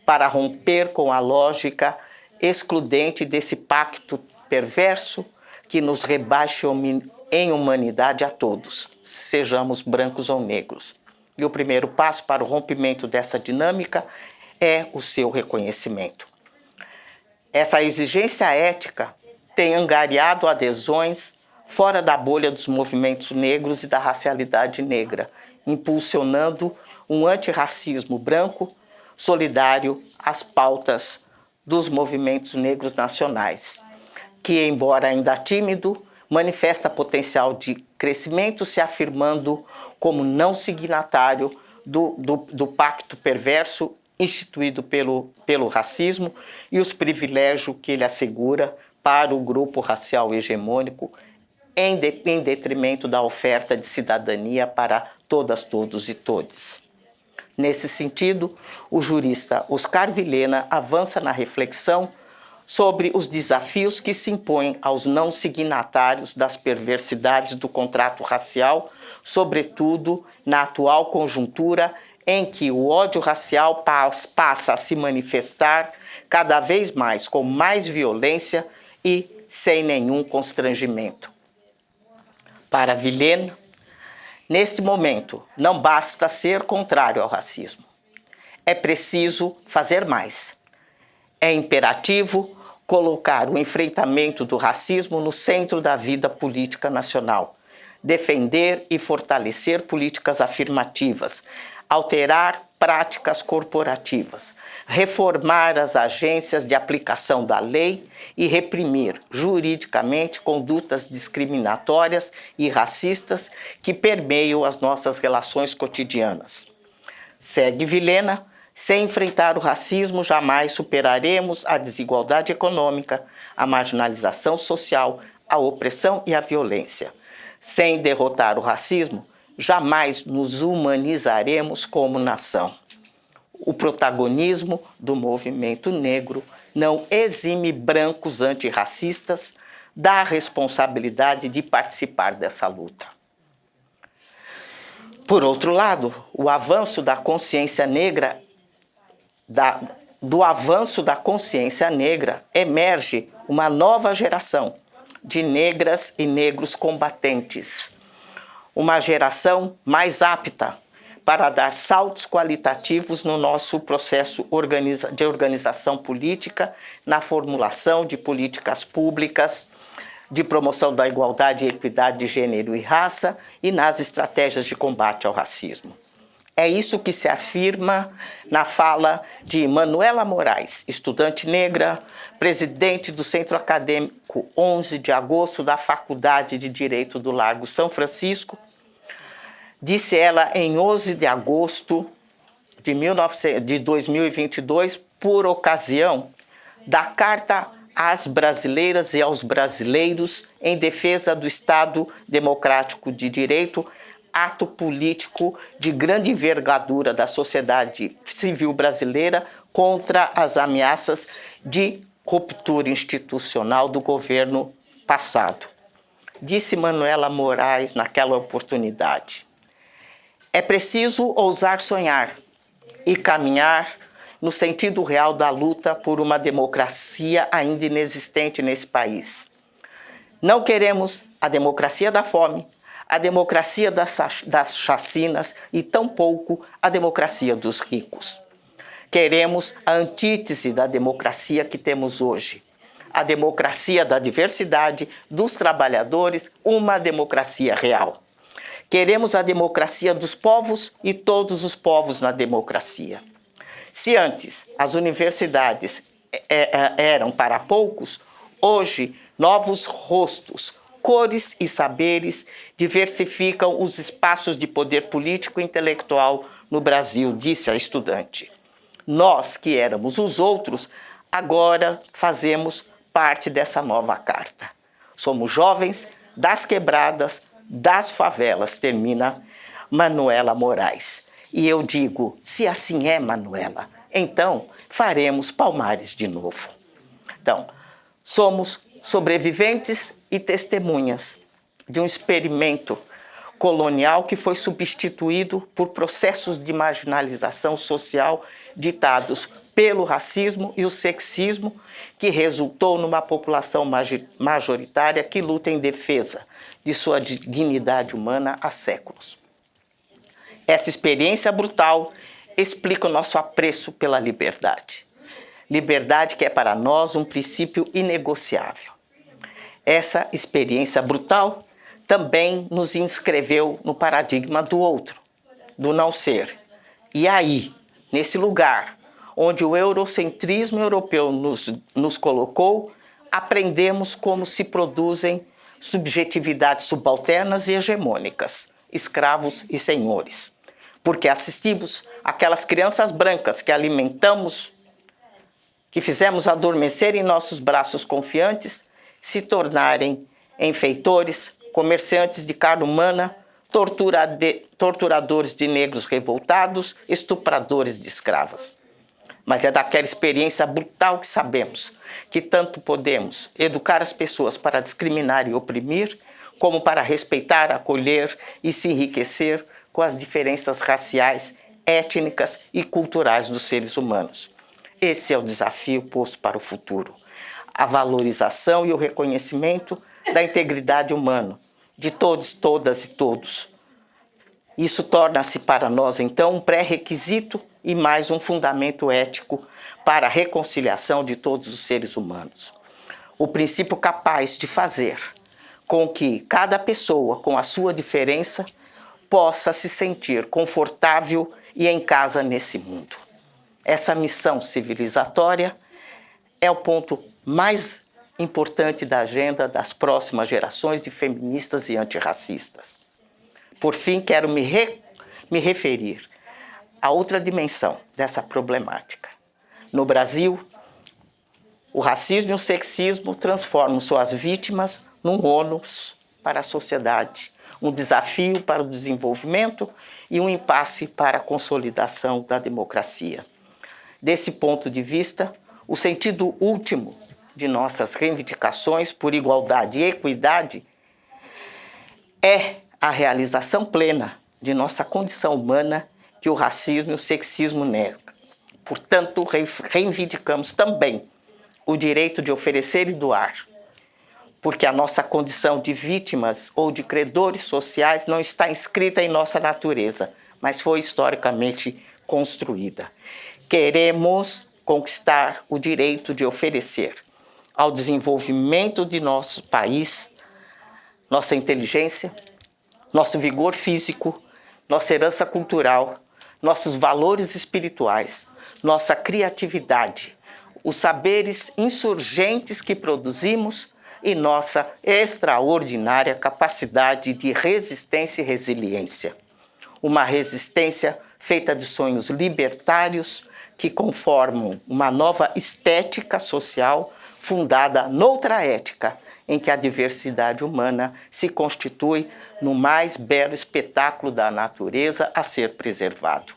para romper com a lógica excludente desse pacto perverso que nos rebaixa em humanidade a todos, sejamos brancos ou negros. E o primeiro passo para o rompimento dessa dinâmica é o seu reconhecimento. Essa exigência ética tem angariado adesões fora da bolha dos movimentos negros e da racialidade negra, impulsionando um antirracismo branco solidário às pautas dos movimentos negros nacionais, que, embora ainda tímido, manifesta potencial de crescimento, se afirmando como não signatário do pacto perverso instituído pelo racismo e os privilégios que ele assegura para o grupo racial hegemônico em detrimento da oferta de cidadania para todas, todos e todes. Nesse sentido, o jurista Oscar Vilhena avança na reflexão sobre os desafios que se impõem aos não signatários das perversidades do contrato racial, sobretudo na atual conjuntura em que o ódio racial passa a se manifestar cada vez mais com mais violência e sem nenhum constrangimento. Para Vilhena, neste momento, não basta ser contrário ao racismo. É preciso fazer mais. É imperativo colocar o enfrentamento do racismo no centro da vida política nacional, defender e fortalecer políticas afirmativas, alterar práticas corporativas, reformar as agências de aplicação da lei e reprimir juridicamente condutas discriminatórias e racistas que permeiam as nossas relações cotidianas. Segue Vilhena, sem enfrentar o racismo, jamais superaremos a desigualdade econômica, a marginalização social, a opressão e a violência. Sem derrotar o racismo, jamais nos humanizaremos como nação. O protagonismo do movimento negro não exime brancos antirracistas da responsabilidade de participar dessa luta. Por outro lado, o avanço da consciência negra, do avanço da consciência negra emerge uma nova geração de negras e negros combatentes, uma geração mais apta para dar saltos qualitativos no nosso processo de organização política, na formulação de políticas públicas, de promoção da igualdade e equidade de gênero e raça e nas estratégias de combate ao racismo. É isso que se afirma na fala de Manuela Moraes, estudante negra, presidente do Centro Acadêmico 11 de Agosto da Faculdade de Direito do Largo São Francisco. Disse ela em 11 de agosto de 2022, por ocasião da Carta às Brasileiras e aos Brasileiros em defesa do Estado Democrático de Direito, ato político de grande envergadura da sociedade civil brasileira contra as ameaças de ruptura institucional do governo passado. Disse Manuela Moraes naquela oportunidade: é preciso ousar sonhar e caminhar no sentido real da luta por uma democracia ainda inexistente nesse país. Não queremos a democracia da fome, a democracia das chacinas e tampouco a democracia dos ricos. Queremos a antítese da democracia que temos hoje, a democracia da diversidade, dos trabalhadores, uma democracia real. Queremos a democracia dos povos e todos os povos na democracia. Se antes as universidades eram para poucos, hoje novos rostos, cores e saberes diversificam os espaços de poder político e intelectual no Brasil, disse a estudante. Nós, que éramos os outros, agora fazemos parte dessa nova carta. Somos jovens das quebradas, das favelas, termina Manuela Moraes. E eu digo, se assim é, Manuela, então faremos Palmares de novo. Então, somos sobreviventes e testemunhas de um experimento colonial que foi substituído por processos de marginalização social ditados pelo racismo e o sexismo, que resultou numa população majoritária que luta em defesa de sua dignidade humana há séculos. Essa experiência brutal explica o nosso apreço pela liberdade. Liberdade que é para nós um princípio inegociável. Essa experiência brutal também nos inscreveu no paradigma do outro, do não ser. E aí, nesse lugar onde o eurocentrismo europeu nos colocou, aprendemos como se produzem subjetividades subalternas e hegemônicas, escravos e senhores. Porque assistimos aquelas crianças brancas que alimentamos, que fizemos adormecer em nossos braços confiantes, se tornarem enfeitores, comerciantes de carne humana, torturadores de negros revoltados, estupradores de escravas. Mas é daquela experiência brutal que sabemos que tanto podemos educar as pessoas para discriminar e oprimir, como para respeitar, acolher e se enriquecer com as diferenças raciais, étnicas e culturais dos seres humanos. Esse é o desafio posto para o futuro. A valorização e o reconhecimento da integridade humana de todos, todas e todos. Isso torna-se para nós, então, um pré-requisito e mais um fundamento ético para a reconciliação de todos os seres humanos. O princípio capaz de fazer com que cada pessoa, com a sua diferença, possa se sentir confortável e em casa nesse mundo. Essa missão civilizatória é o ponto mais importante da agenda das próximas gerações de feministas e antirracistas. Por fim, quero me referir a outra dimensão dessa problemática. No Brasil, o racismo e o sexismo transformam suas vítimas num ônus para a sociedade, um desafio para o desenvolvimento e um impasse para a consolidação da democracia. Desse ponto de vista, o sentido último de nossas reivindicações por igualdade e equidade é a realização plena de nossa condição humana que o racismo e o sexismo negam. Portanto, reivindicamos também o direito de oferecer e doar, porque a nossa condição de vítimas ou de credores sociais não está inscrita em nossa natureza, mas foi historicamente construída. Queremos conquistar o direito de oferecer ao desenvolvimento de nosso país nossa inteligência, nosso vigor físico, nossa herança cultural, nossos valores espirituais, nossa criatividade, os saberes insurgentes que produzimos e nossa extraordinária capacidade de resistência e resiliência. Uma resistência feita de sonhos libertários que conformam uma nova estética social fundada noutra ética, em que a diversidade humana se constitui no mais belo espetáculo da natureza a ser preservado.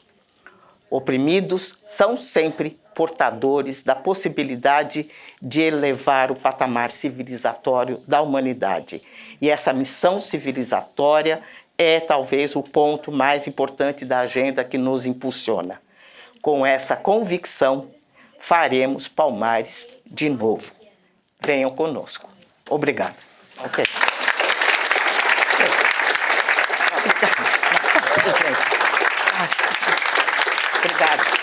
Oprimidos são sempre portadores da possibilidade de elevar o patamar civilizatório da humanidade. E essa missão civilizatória é talvez o ponto mais importante da agenda que nos impulsiona. Com essa convicção, faremos Palmares de novo. Venham conosco. Obrigada. Ok. Obrigada.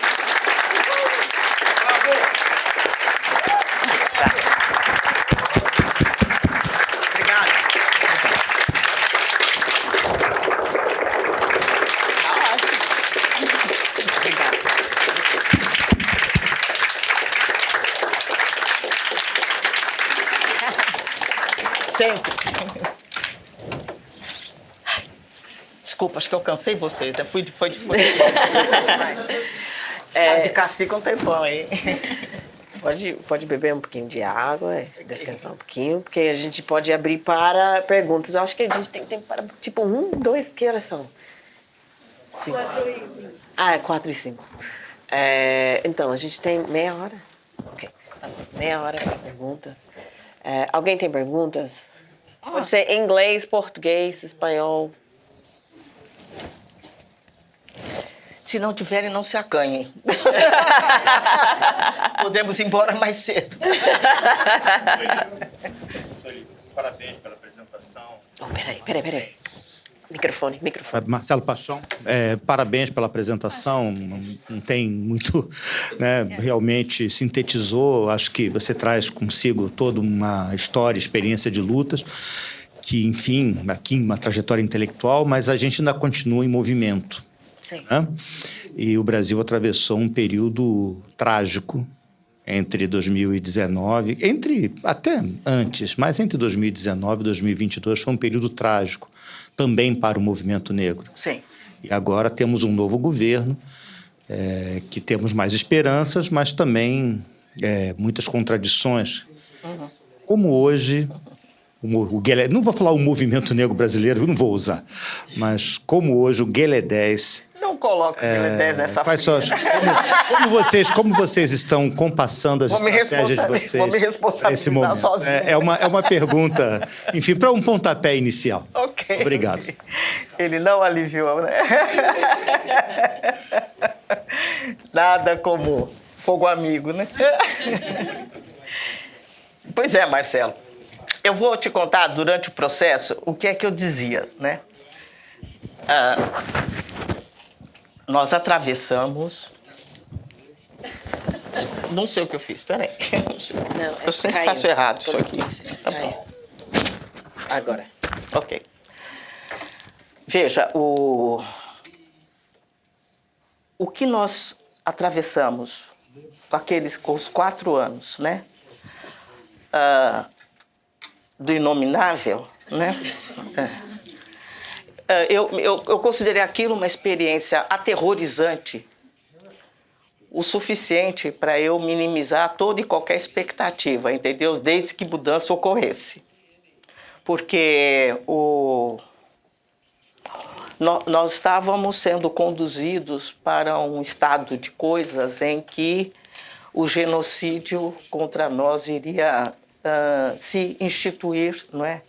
Sempre. Desculpa, acho que eu cansei vocês, né? Foi. Ficar assim com um tempão aí. Pode beber um pouquinho de água, descansar um pouquinho, porque a gente pode abrir para perguntas. Eu acho que a gente tem tempo para, tipo, 1, 2, que horas são? 5. 4 e 5. Ah, é 4 e 5. Então, a gente tem meia hora? Ok. Meia hora para perguntas. Alguém tem perguntas? Pode ser em inglês, português, espanhol. Se não tiverem, não se acanhem. Podemos ir embora mais cedo. Parabéns pela apresentação. Oh, peraí. Microfone. Marcelo Paixão, parabéns pela apresentação. Não tem muito, né, realmente sintetizou. Acho que você traz consigo toda uma história, experiência de lutas, que, enfim, aqui uma trajetória intelectual, mas a gente ainda continua em movimento. Sim. Né? E o Brasil atravessou um período trágico entre 2019, até antes, mas entre 2019 e 2022 foi um período trágico também para o movimento negro. Sim. E agora temos um novo governo, que temos mais esperanças, mas também muitas contradições. Uhum. Como hoje, não vou falar o movimento negro brasileiro, não vou usar, mas como hoje o Guelé 10... Não coloca o 10 nessa Quais são como vocês estão compassando as estratégias de vocês? Vou me responsabilizar nesse momento? sozinho. É uma pergunta, enfim, para um pontapé inicial. Ok. Obrigado. Ele não aliviou, né? Nada como fogo amigo, né? Pois é, Marcelo. Eu vou te contar, durante o processo, o que é que eu dizia, né? Nós atravessamos... Não sei o que eu fiz, peraí. Eu sempre faço errado isso aqui. Tá bom. Agora. Ok. Veja, o que nós atravessamos com os 4 anos, né? Do inominável, né? Eu considerei aquilo uma experiência aterrorizante, o suficiente para eu minimizar toda e qualquer expectativa, entendeu? Desde que mudança ocorresse. Porque nós estávamos sendo conduzidos para um estado de coisas em que o genocídio contra nós iria se instituir, não é?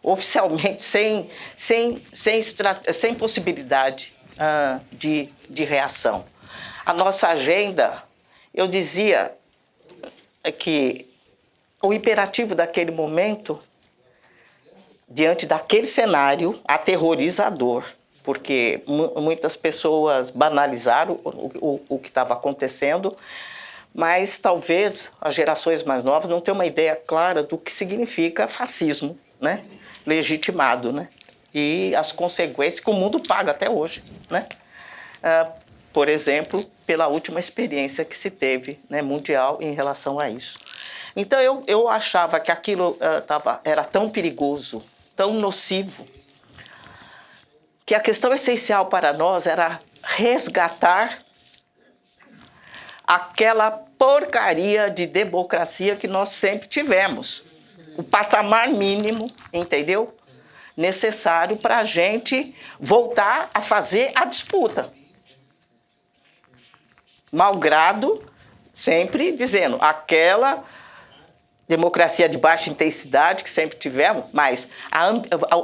Oficialmente, sem possibilidade de reação. A nossa agenda, eu dizia que o imperativo daquele momento, diante daquele cenário aterrorizador, porque muitas pessoas banalizaram o que estava acontecendo, mas talvez as gerações mais novas não tenham uma ideia clara do que significa fascismo, né? Legitimado, né? E as consequências que o mundo paga até hoje, né? Por exemplo, pela última experiência que se teve, né, mundial em relação a isso. Então eu achava que aquilo era tão perigoso, tão nocivo, que a questão essencial para nós era resgatar aquela porcaria de democracia que nós sempre tivemos. O patamar mínimo, entendeu? Necessário para a gente voltar a fazer a disputa. Malgrado, sempre dizendo, aquela democracia de baixa intensidade que sempre tivemos, mas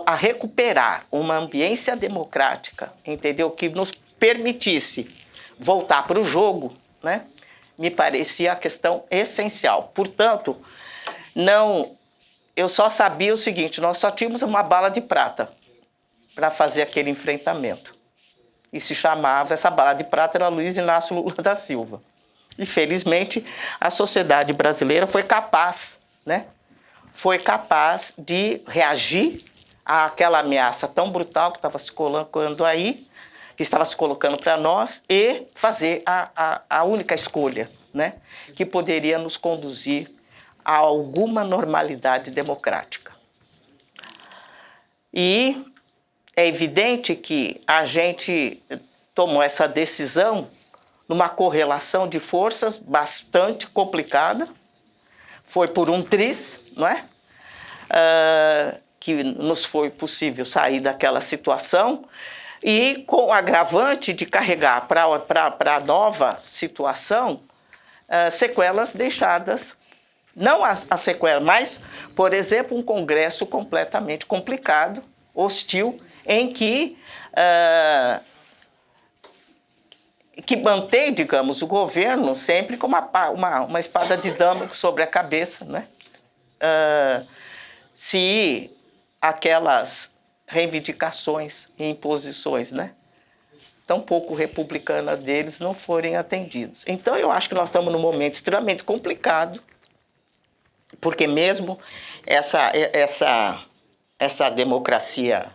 a recuperar uma ambiência democrática, entendeu? Que nos permitisse voltar para o jogo, né? Me parecia a questão essencial. Portanto, eu só sabia o seguinte, nós só tínhamos uma bala de prata para fazer aquele enfrentamento. E se chamava, essa bala de prata era Luiz Inácio Lula da Silva. E, felizmente, a sociedade brasileira foi capaz, né? Foi capaz de reagir àquela ameaça tão brutal que estava se colocando aí, que estava se colocando para nós, e fazer a única escolha, né? Que poderia nos conduzir a alguma normalidade democrática. E é evidente que a gente tomou essa decisão numa correlação de forças bastante complicada. Foi por um triz, não é? Que nos foi possível sair daquela situação e com o agravante de carregar para a nova situação sequelas deixadas, não as sequelas, mas, por exemplo, um Congresso completamente complicado, hostil, em que mantém, digamos, o governo sempre com uma espada de Damocles sobre a cabeça, né? Se aquelas reivindicações e imposições, né, tão pouco republicanas deles não forem atendidos. Então, eu acho que nós estamos num momento extremamente complicado, porque mesmo essa democracia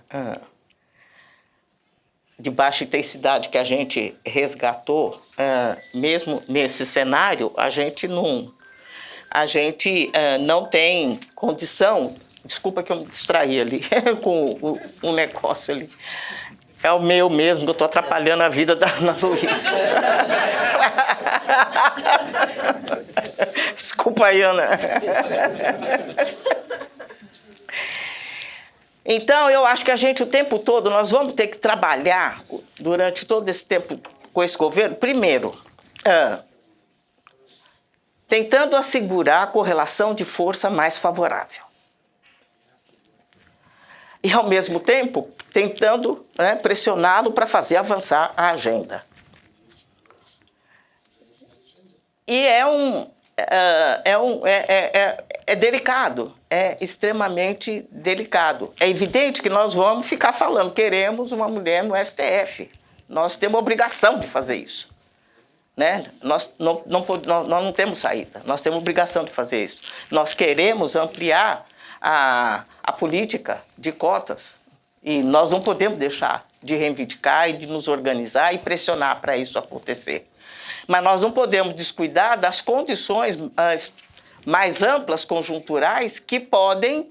de baixa intensidade que a gente resgatou, mesmo nesse cenário, a gente não tem condição. Desculpa que eu me distraí ali com um negócio ali. É o meu mesmo, que eu estou atrapalhando a vida da Ana Luísa. Desculpa aí, Ana. Então, eu acho que a gente, o tempo todo, nós vamos ter que trabalhar durante todo esse tempo com esse governo, primeiro, tentando assegurar a correlação de força mais favorável. E, ao mesmo tempo, tentando, né, pressioná-lo para fazer avançar a agenda. E é delicado, é extremamente delicado. É evidente que nós vamos ficar falando, queremos uma mulher no STF. Nós temos a obrigação de fazer isso. Né? Nós não temos saída, nós temos a obrigação de fazer isso. Nós queremos ampliar a política de cotas e nós não podemos deixar de reivindicar e de nos organizar e pressionar para isso acontecer. Mas nós não podemos descuidar das condições mais amplas, conjunturais, que podem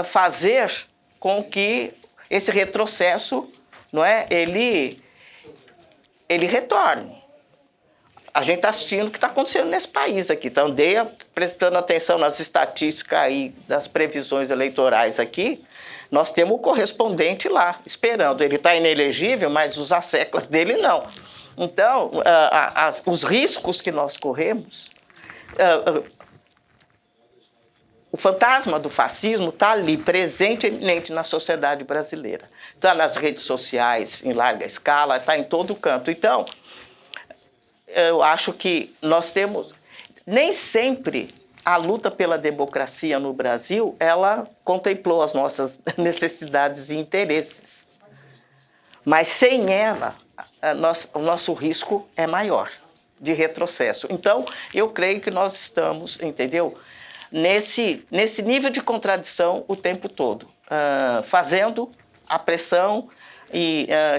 fazer com que esse retrocesso, não é, ele retorne. A gente está assistindo o que está acontecendo nesse país aqui. Então, andei prestando atenção nas estatísticas aí, das previsões eleitorais aqui. Nós temos o correspondente lá, esperando. Ele está inelegível, mas os asseclas dele não. Então, os riscos que nós corremos, o fantasma do fascismo está ali, presente e eminente na sociedade brasileira. Está nas redes sociais, em larga escala, está em todo canto. Então, eu acho que nós temos... Nem sempre a luta pela democracia no Brasil, ela contemplou as nossas necessidades e interesses. Mas sem ela, o nosso risco é maior de retrocesso. Então, eu creio que nós estamos, entendeu, nesse nível de contradição o tempo todo, fazendo a pressão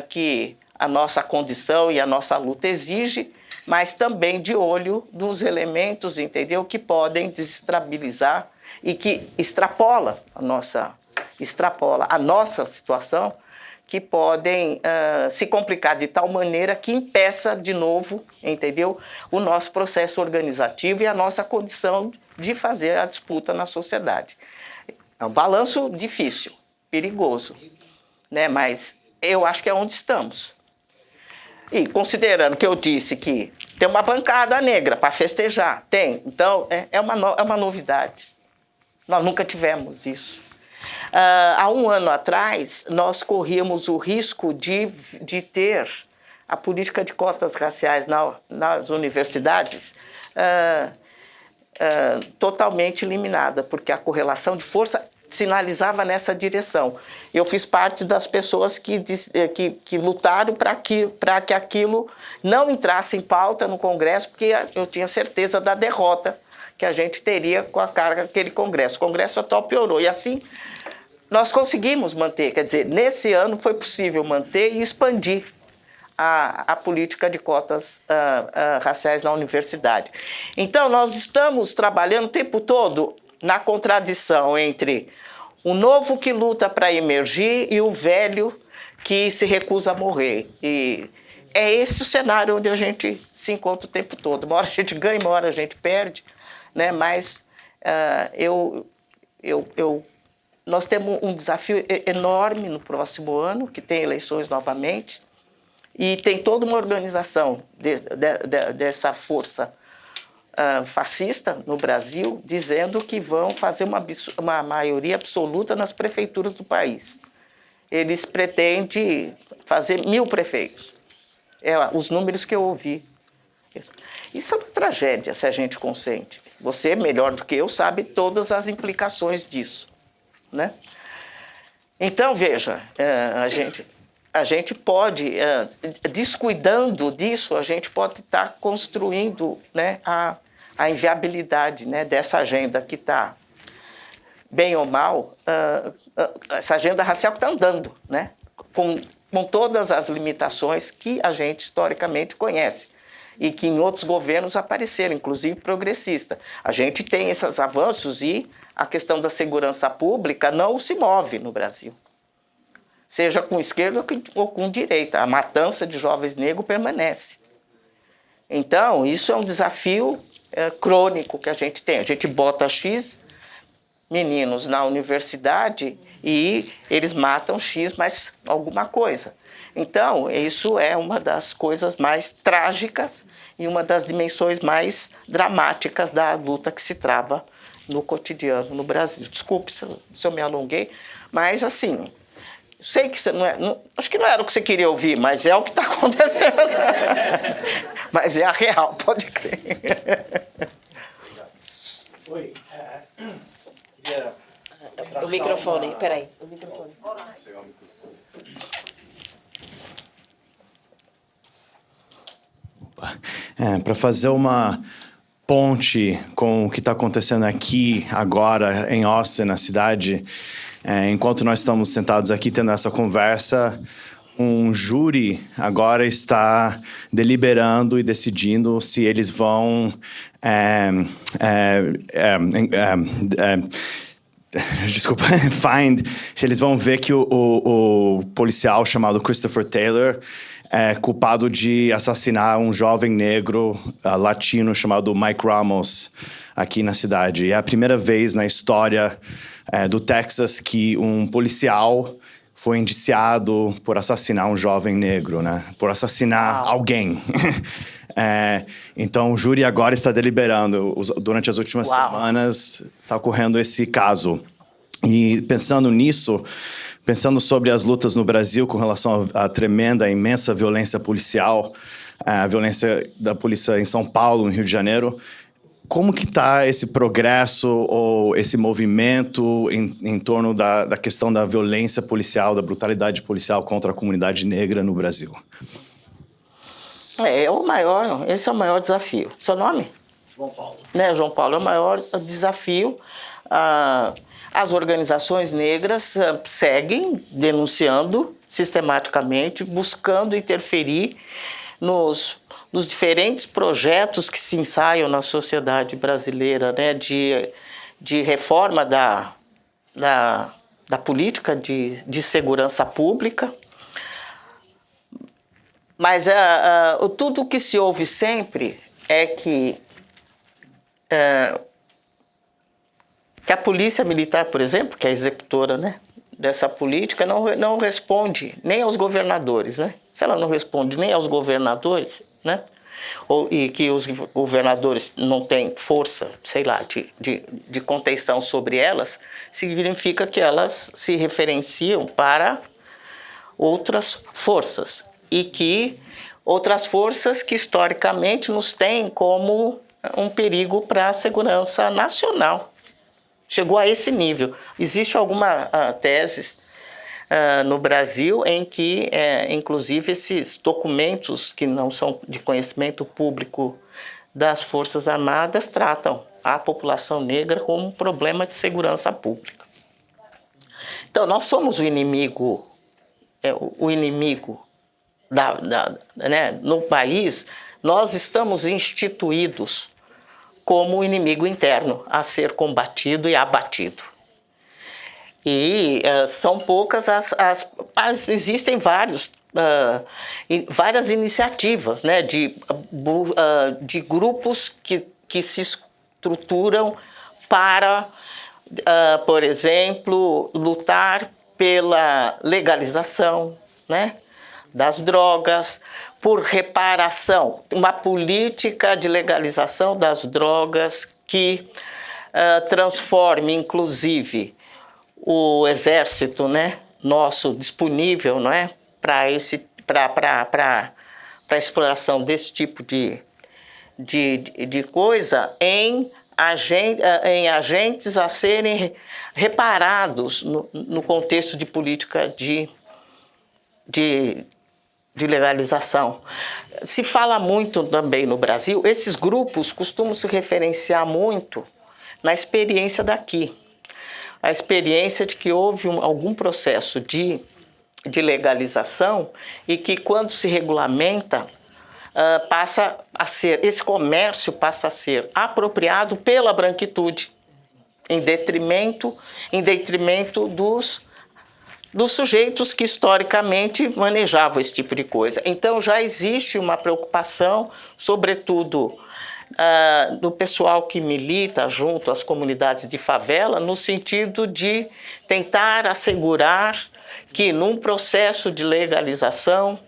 que a nossa condição e a nossa luta exige, mas também de olho nos elementos, entendeu, que podem desestabilizar e que extrapola a nossa situação, que podem se complicar de tal maneira que impeça de novo, entendeu, o nosso processo organizativo e a nossa condição de fazer a disputa na sociedade. É um balanço difícil, perigoso, né? Mas eu acho que é onde estamos. E considerando que eu disse que tem uma bancada negra para festejar, tem, então é uma novidade. Nós nunca tivemos isso. Há um ano atrás, nós corríamos o risco de ter a política de cotas raciais nas universidades totalmente eliminada, porque a correlação de força sinalizava nessa direção. Eu fiz parte das pessoas que lutaram para que aquilo não entrasse em pauta no Congresso, porque eu tinha certeza da derrota que a gente teria com a carga daquele Congresso. O Congresso atual piorou, e assim nós conseguimos manter, quer dizer, nesse ano foi possível manter e expandir a política de cotas raciais na universidade. Então, nós estamos trabalhando o tempo todo na contradição entre o novo que luta para emergir e o velho que se recusa a morrer. E é esse o cenário onde a gente se encontra o tempo todo. Uma hora a gente ganha, uma hora a gente perde, né? Mas nós temos um desafio enorme no próximo ano, que tem eleições novamente, e tem toda uma organização dessa força fascista no Brasil, dizendo que vão fazer uma maioria absoluta nas prefeituras do país. Eles pretendem fazer 1000 prefeitos. Os números que eu ouvi. Isso é uma tragédia, se a gente consente. Você, melhor do que eu, sabe todas as implicações disso, né? Então, veja, a gente pode, descuidando disso, a gente pode estar construindo, né, a inviabilidade, né, dessa agenda que está, bem ou mal, essa agenda racial que está andando, né, com todas as limitações que a gente historicamente conhece e que em outros governos apareceram, inclusive progressista. A gente tem esses avanços e a questão da segurança pública não se move no Brasil, seja com esquerda ou com direita. A matança de jovens negros permanece. Então, isso é um desafio crônico que a gente tem. A gente bota X meninos na universidade e eles matam X mais alguma coisa. Então, isso é uma das coisas mais trágicas e uma das dimensões mais dramáticas da luta que se trava no cotidiano no Brasil. Desculpe se eu me alonguei, mas assim, sei que você acho que não era o que você queria ouvir, mas é o que está acontecendo. Mas é a real, pode crer. Oi. O microfone, peraí. O microfone. Para fazer uma ponte com o que está acontecendo aqui agora em Austin, na cidade, enquanto nós estamos sentados aqui tendo essa conversa, um júri agora está deliberando e decidindo se eles vão se eles vão ver que o policial chamado Christopher Taylor é culpado de assassinar um jovem negro latino chamado Mike Ramos aqui na cidade. É a primeira vez na história do Texas que um policial foi indiciado por assassinar um jovem negro, né? Por assassinar alguém. Então, o júri agora está deliberando. Durante as últimas semanas está ocorrendo esse caso. E pensando nisso, pensando sobre as lutas no Brasil com relação à tremenda, imensa violência policial, a violência da polícia em São Paulo, no Rio de Janeiro, como que está esse progresso ou esse movimento em torno da questão da violência policial, da brutalidade policial contra a comunidade negra no Brasil? Esse é o maior desafio. Seu nome? João Paulo. Né, João Paulo, é o maior desafio. As organizações negras seguem denunciando sistematicamente, buscando interferir nos diferentes projetos que se ensaiam na sociedade brasileira, né, de reforma da política de segurança pública, Mas tudo que se ouve sempre é que a polícia militar, por exemplo, que é a executora, né, dessa política, não responde nem aos governadores, né? Se ela não responde nem aos governadores, né, e que os governadores não têm força, sei lá, de contenção sobre elas, significa que elas se referenciam para outras forças, e que outras forças que historicamente nos têm como um perigo para a segurança nacional. Chegou a esse nível. Existe alguma teses no Brasil em que, inclusive, esses documentos que não são de conhecimento público das Forças Armadas tratam a população negra como um problema de segurança pública. Então, nós somos o inimigo né, no país. Nós estamos instituídos como o inimigo interno a ser combatido e abatido. E são poucas existem várias iniciativas, né, de grupos que se estruturam para, por exemplo, lutar pela legalização, né, das drogas, por reparação, uma política de legalização das drogas que transforme, inclusive, o exército, né, nosso disponível, não é, para a exploração desse tipo de coisa em agentes a serem reparados no contexto de política de legalização. Se fala muito também no Brasil, esses grupos costumam se referenciar muito na experiência daqui. A experiência de que houve algum processo de legalização e que, quando se regulamenta, esse comércio passa a ser apropriado pela branquitude, em detrimento dos sujeitos que historicamente manejavam esse tipo de coisa. Então já existe uma preocupação, sobretudo do pessoal que milita junto às comunidades de favela, no sentido de tentar assegurar que, num processo de legalização,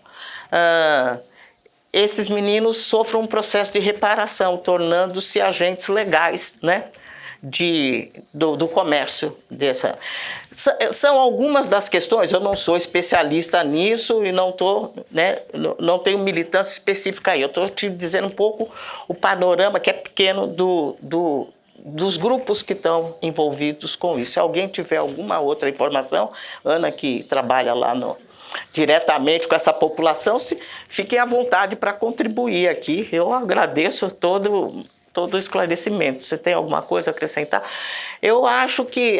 esses meninos sofram um processo de reparação, tornando-se agentes legais, né, do comércio dessa. São algumas das questões. Eu não sou especialista nisso e não tenho militância específica aí. Eu estou te dizendo um pouco o panorama, que é pequeno, dos grupos que estão envolvidos com isso. Se alguém tiver alguma outra informação, Ana, que trabalha lá diretamente com essa população, fiquem à vontade para contribuir aqui. Eu agradeço todo o esclarecimento. Você tem alguma coisa a acrescentar? Eu acho que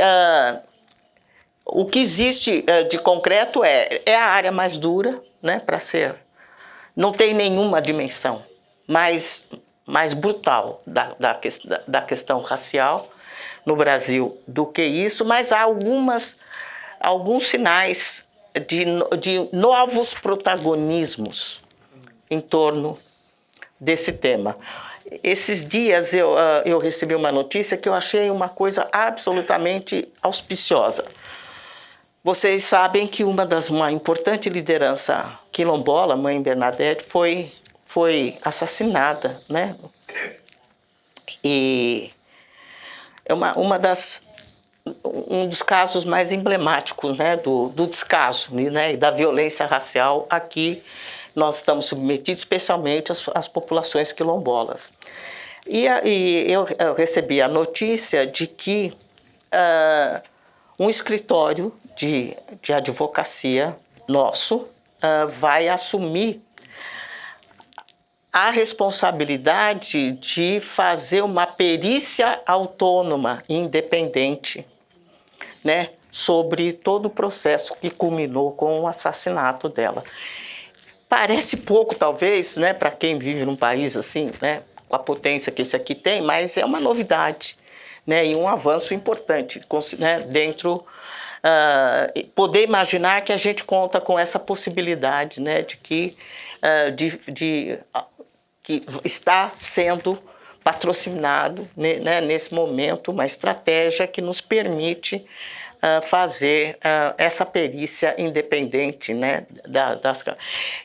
o que existe de concreto é a área mais dura, né, para ser. Não tem nenhuma dimensão mais brutal da questão racial no Brasil do que isso, mas há alguns sinais de novos protagonismos em torno desse tema. Esses dias eu recebi uma notícia que eu achei uma coisa absolutamente auspiciosa. Vocês sabem que uma importante liderança quilombola, Mãe Bernadette, foi assassinada, né? E é um dos casos mais emblemáticos, né, do descaso, né, e da violência racial aqui. Nós estamos submetidos especialmente às populações quilombolas. E eu recebi a notícia de que um escritório de advocacia nosso vai assumir a responsabilidade de fazer uma perícia autônoma e independente, né, sobre todo o processo que culminou com o assassinato dela. Parece pouco, talvez, né, para quem vive num país assim, né, com a potência que esse aqui tem, mas é uma novidade, né, e um avanço importante, né, dentro poder imaginar que a gente conta com essa possibilidade, né, de que está sendo patrocinado, né, nesse momento uma estratégia que nos permite fazer essa perícia independente, né,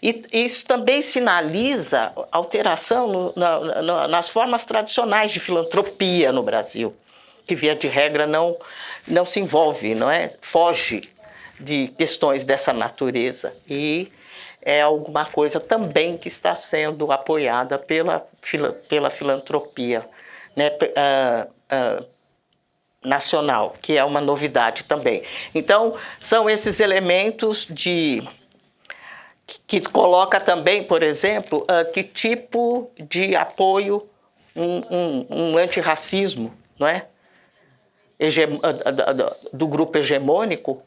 e isso também sinaliza alteração nas formas tradicionais de filantropia no Brasil, que via de regra não se envolve, não é? Foge de questões dessa natureza, e é alguma coisa também que está sendo apoiada pela filantropia, né, nacional, que é uma novidade também. Então, são esses elementos que coloca também, por exemplo, que tipo de apoio um antirracismo, não é? Do grupo hegemônico,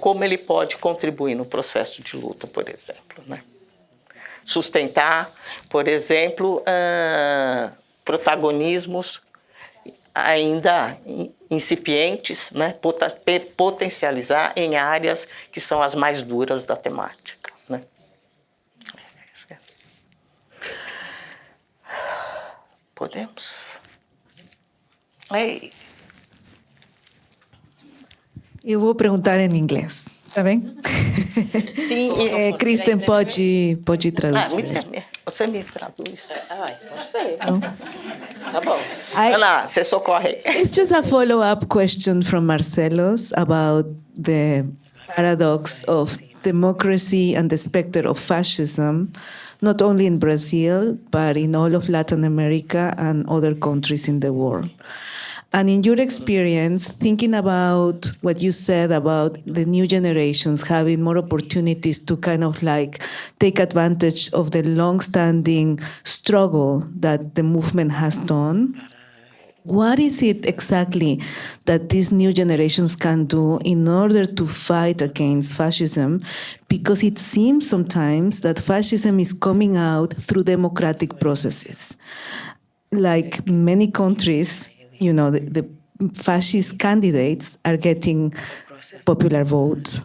como ele pode contribuir no processo de luta, por exemplo, né? Sustentar, por exemplo, protagonismos ainda incipientes, né? Potencializar em áreas que são as mais duras da temática, né? Podemos? Eu vou perguntar em inglês, tá bem? Sim. Kristen pode traduzir. Você me traduz. Pode ser. Então, Tá bom. Ana, você socorre. It's just a follow-up question from Marcelo's about the paradox of democracy and the specter of fascism, not only in Brazil, but in all of Latin America and other countries in the world. And in your experience, thinking about what you said about the new generations having more opportunities to kind of like take advantage of the long-standing struggle that the movement has done, what is it exactly that these new generations can do in order to fight against fascism? Because it seems sometimes that fascism is coming out through democratic processes. Like many countries, you know, the fascist candidates are getting popular votes.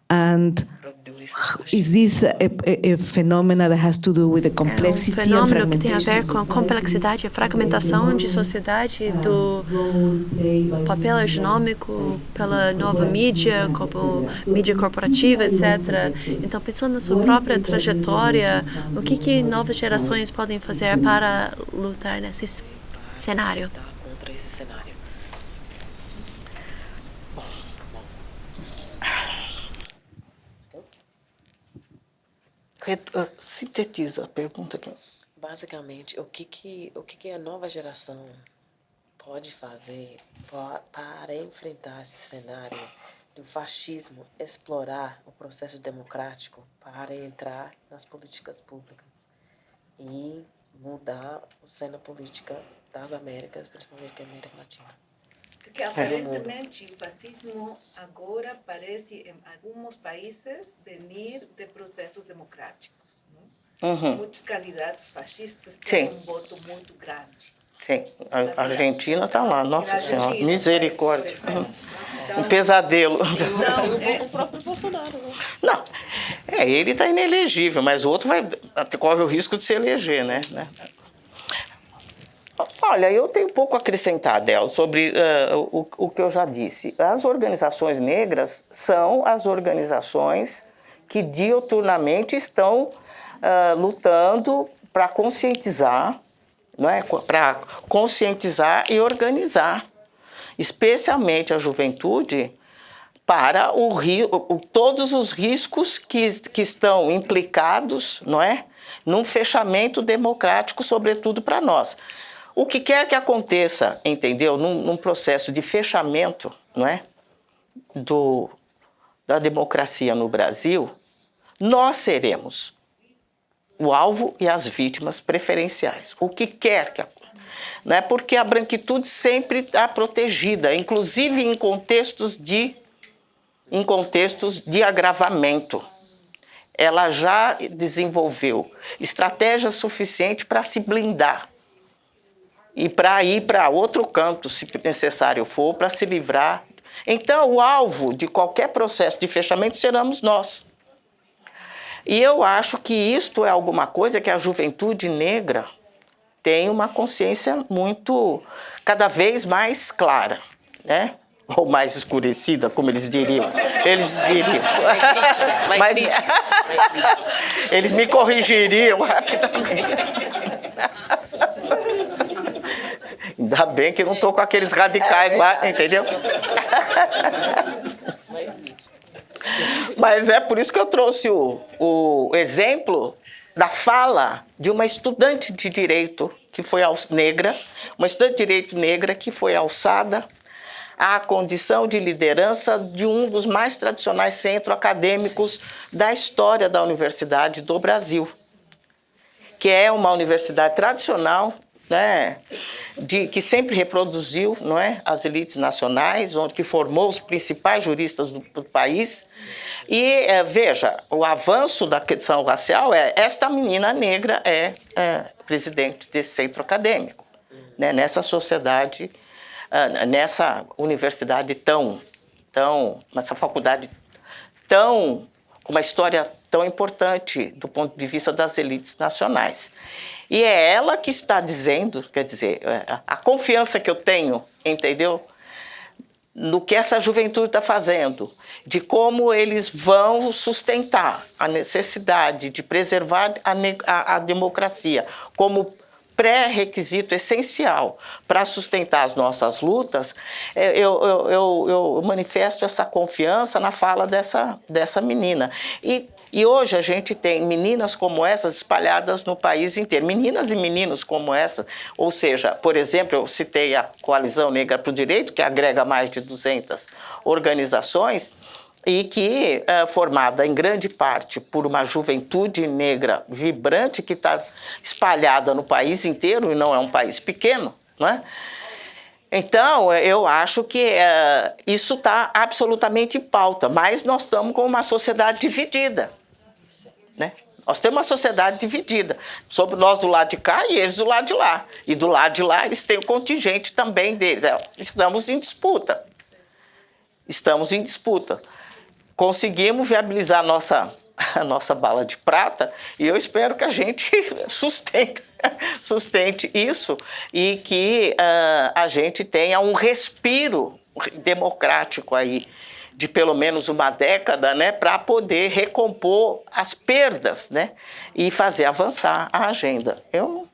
And is this a phenomenon that has to do with the complexity and fenômeno que tem a ver fragmentation? com a complexidade e a fragmentação de sociedade, do papel econômico pela nova mídia, como mídia corporativa, etc. Então, pensando na sua própria trajetória, o que novas gerações podem fazer para lutar nesse cenário? Contra esse cenário. Sintetiza a pergunta aqui. Basicamente, o que a nova geração pode fazer para enfrentar esse cenário do fascismo, explorar o processo democrático para entrar nas políticas públicas e mudar a cena política das Américas, principalmente da América Latina? Porque aparentemente o fascismo agora parece em alguns países venir de processos democráticos. Muitos candidatos fascistas têm um voto muito grande. Sim, a Argentina está lá, nossa Senhora, misericórdia. Um pesadelo. O próprio Bolsonaro, né? Não, ele está inelegível, mas o outro corre o risco de se eleger, né? Olha, eu tenho pouco a acrescentar, Del, sobre o que eu já disse. As organizações negras são as organizações que diuturnamente estão lutando para conscientizar, não é? Para conscientizar e organizar, especialmente a juventude, para todos os riscos que estão implicados, não é? Num fechamento democrático, sobretudo para nós. O que quer que aconteça, entendeu? Num processo de fechamento, não é? Da democracia no Brasil, nós seremos o alvo e as vítimas preferenciais. O que quer que aconteça. Não é? Porque a branquitude sempre está protegida, inclusive em contextos de agravamento. Ela já desenvolveu estratégia suficiente para se blindar e para ir para outro canto, se necessário for, para se livrar Então, o alvo de qualquer processo de fechamento seremos nós. E eu acho que isto é alguma coisa que a juventude negra tem uma consciência muito, cada vez mais clara, né? Ou mais escurecida, como eles diriam. Eles diriam. Mas eles me corrigiriam rapidamente. Ainda bem que eu não estou com aqueles radicais lá, entendeu? Mas é por isso que eu trouxe o exemplo da fala de uma estudante de direito que foi negra, uma estudante de direito negra que foi alçada à condição de liderança de um dos mais tradicionais centros acadêmicos da história da Universidade do Brasil, que é uma universidade tradicional, né, que sempre reproduziu, não é, as elites nacionais, que formou os principais juristas do país. E veja, o avanço da questão racial esta menina negra é presidente desse centro acadêmico, né, nessa sociedade, nessa universidade nessa faculdade com uma história tão importante do ponto de vista das elites nacionais. E é ela que está dizendo, quer dizer, a confiança que eu tenho, entendeu? No que essa juventude está fazendo, de como eles vão sustentar a necessidade de preservar a democracia como pré-requisito essencial para sustentar as nossas lutas, eu manifesto essa confiança na fala dessa menina. E hoje a gente tem meninas como essas espalhadas no país inteiro, meninas e meninos como essa, ou seja, por exemplo, eu citei a Coalizão Negra para o Direito, que agrega mais de 200 organizações, e que é formada em grande parte por uma juventude negra vibrante que está espalhada no país inteiro, e não é um país pequeno, não é? Então, eu acho que isso está absolutamente em pauta, mas nós estamos com uma sociedade dividida, né? Nós temos uma sociedade dividida, sobre nós do lado de cá e eles do lado de lá. E do lado de lá eles têm o contingente também deles. Estamos em disputa. Estamos em disputa. Conseguimos viabilizar a nossa bala de prata e eu espero que a gente sustente isso e que a gente tenha um respiro democrático aí de pelo menos uma década, né, para poder recompor as perdas, né, e fazer avançar a agenda. Eu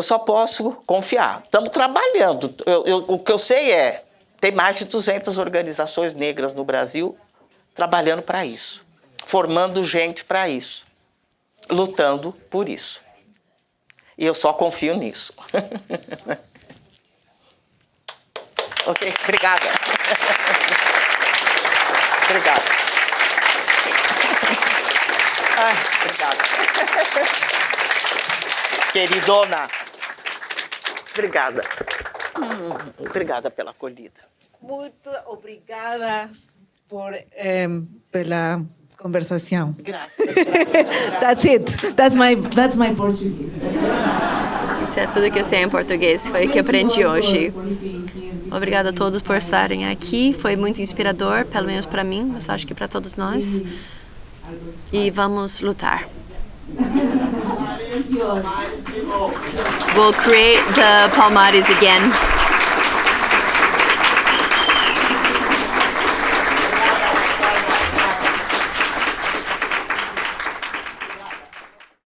só posso confiar. Estamos trabalhando. O que eu sei tem mais de 200 organizações negras no Brasil trabalhando para isso, formando gente para isso, lutando por isso. E eu só confio nisso. Ok, obrigada. Obrigada. Ai, obrigada. Queridona. Obrigada. Obrigada pela acolhida. Muito obrigada pela conversação. Graças. That's it. That's my Portuguese. Isso é tudo que eu sei em português, foi o que aprendi hoje. Obrigada a todos por estarem aqui, foi muito inspirador, pelo menos para mim, mas acho que para todos nós. E vamos lutar. We'll create the Palmares again.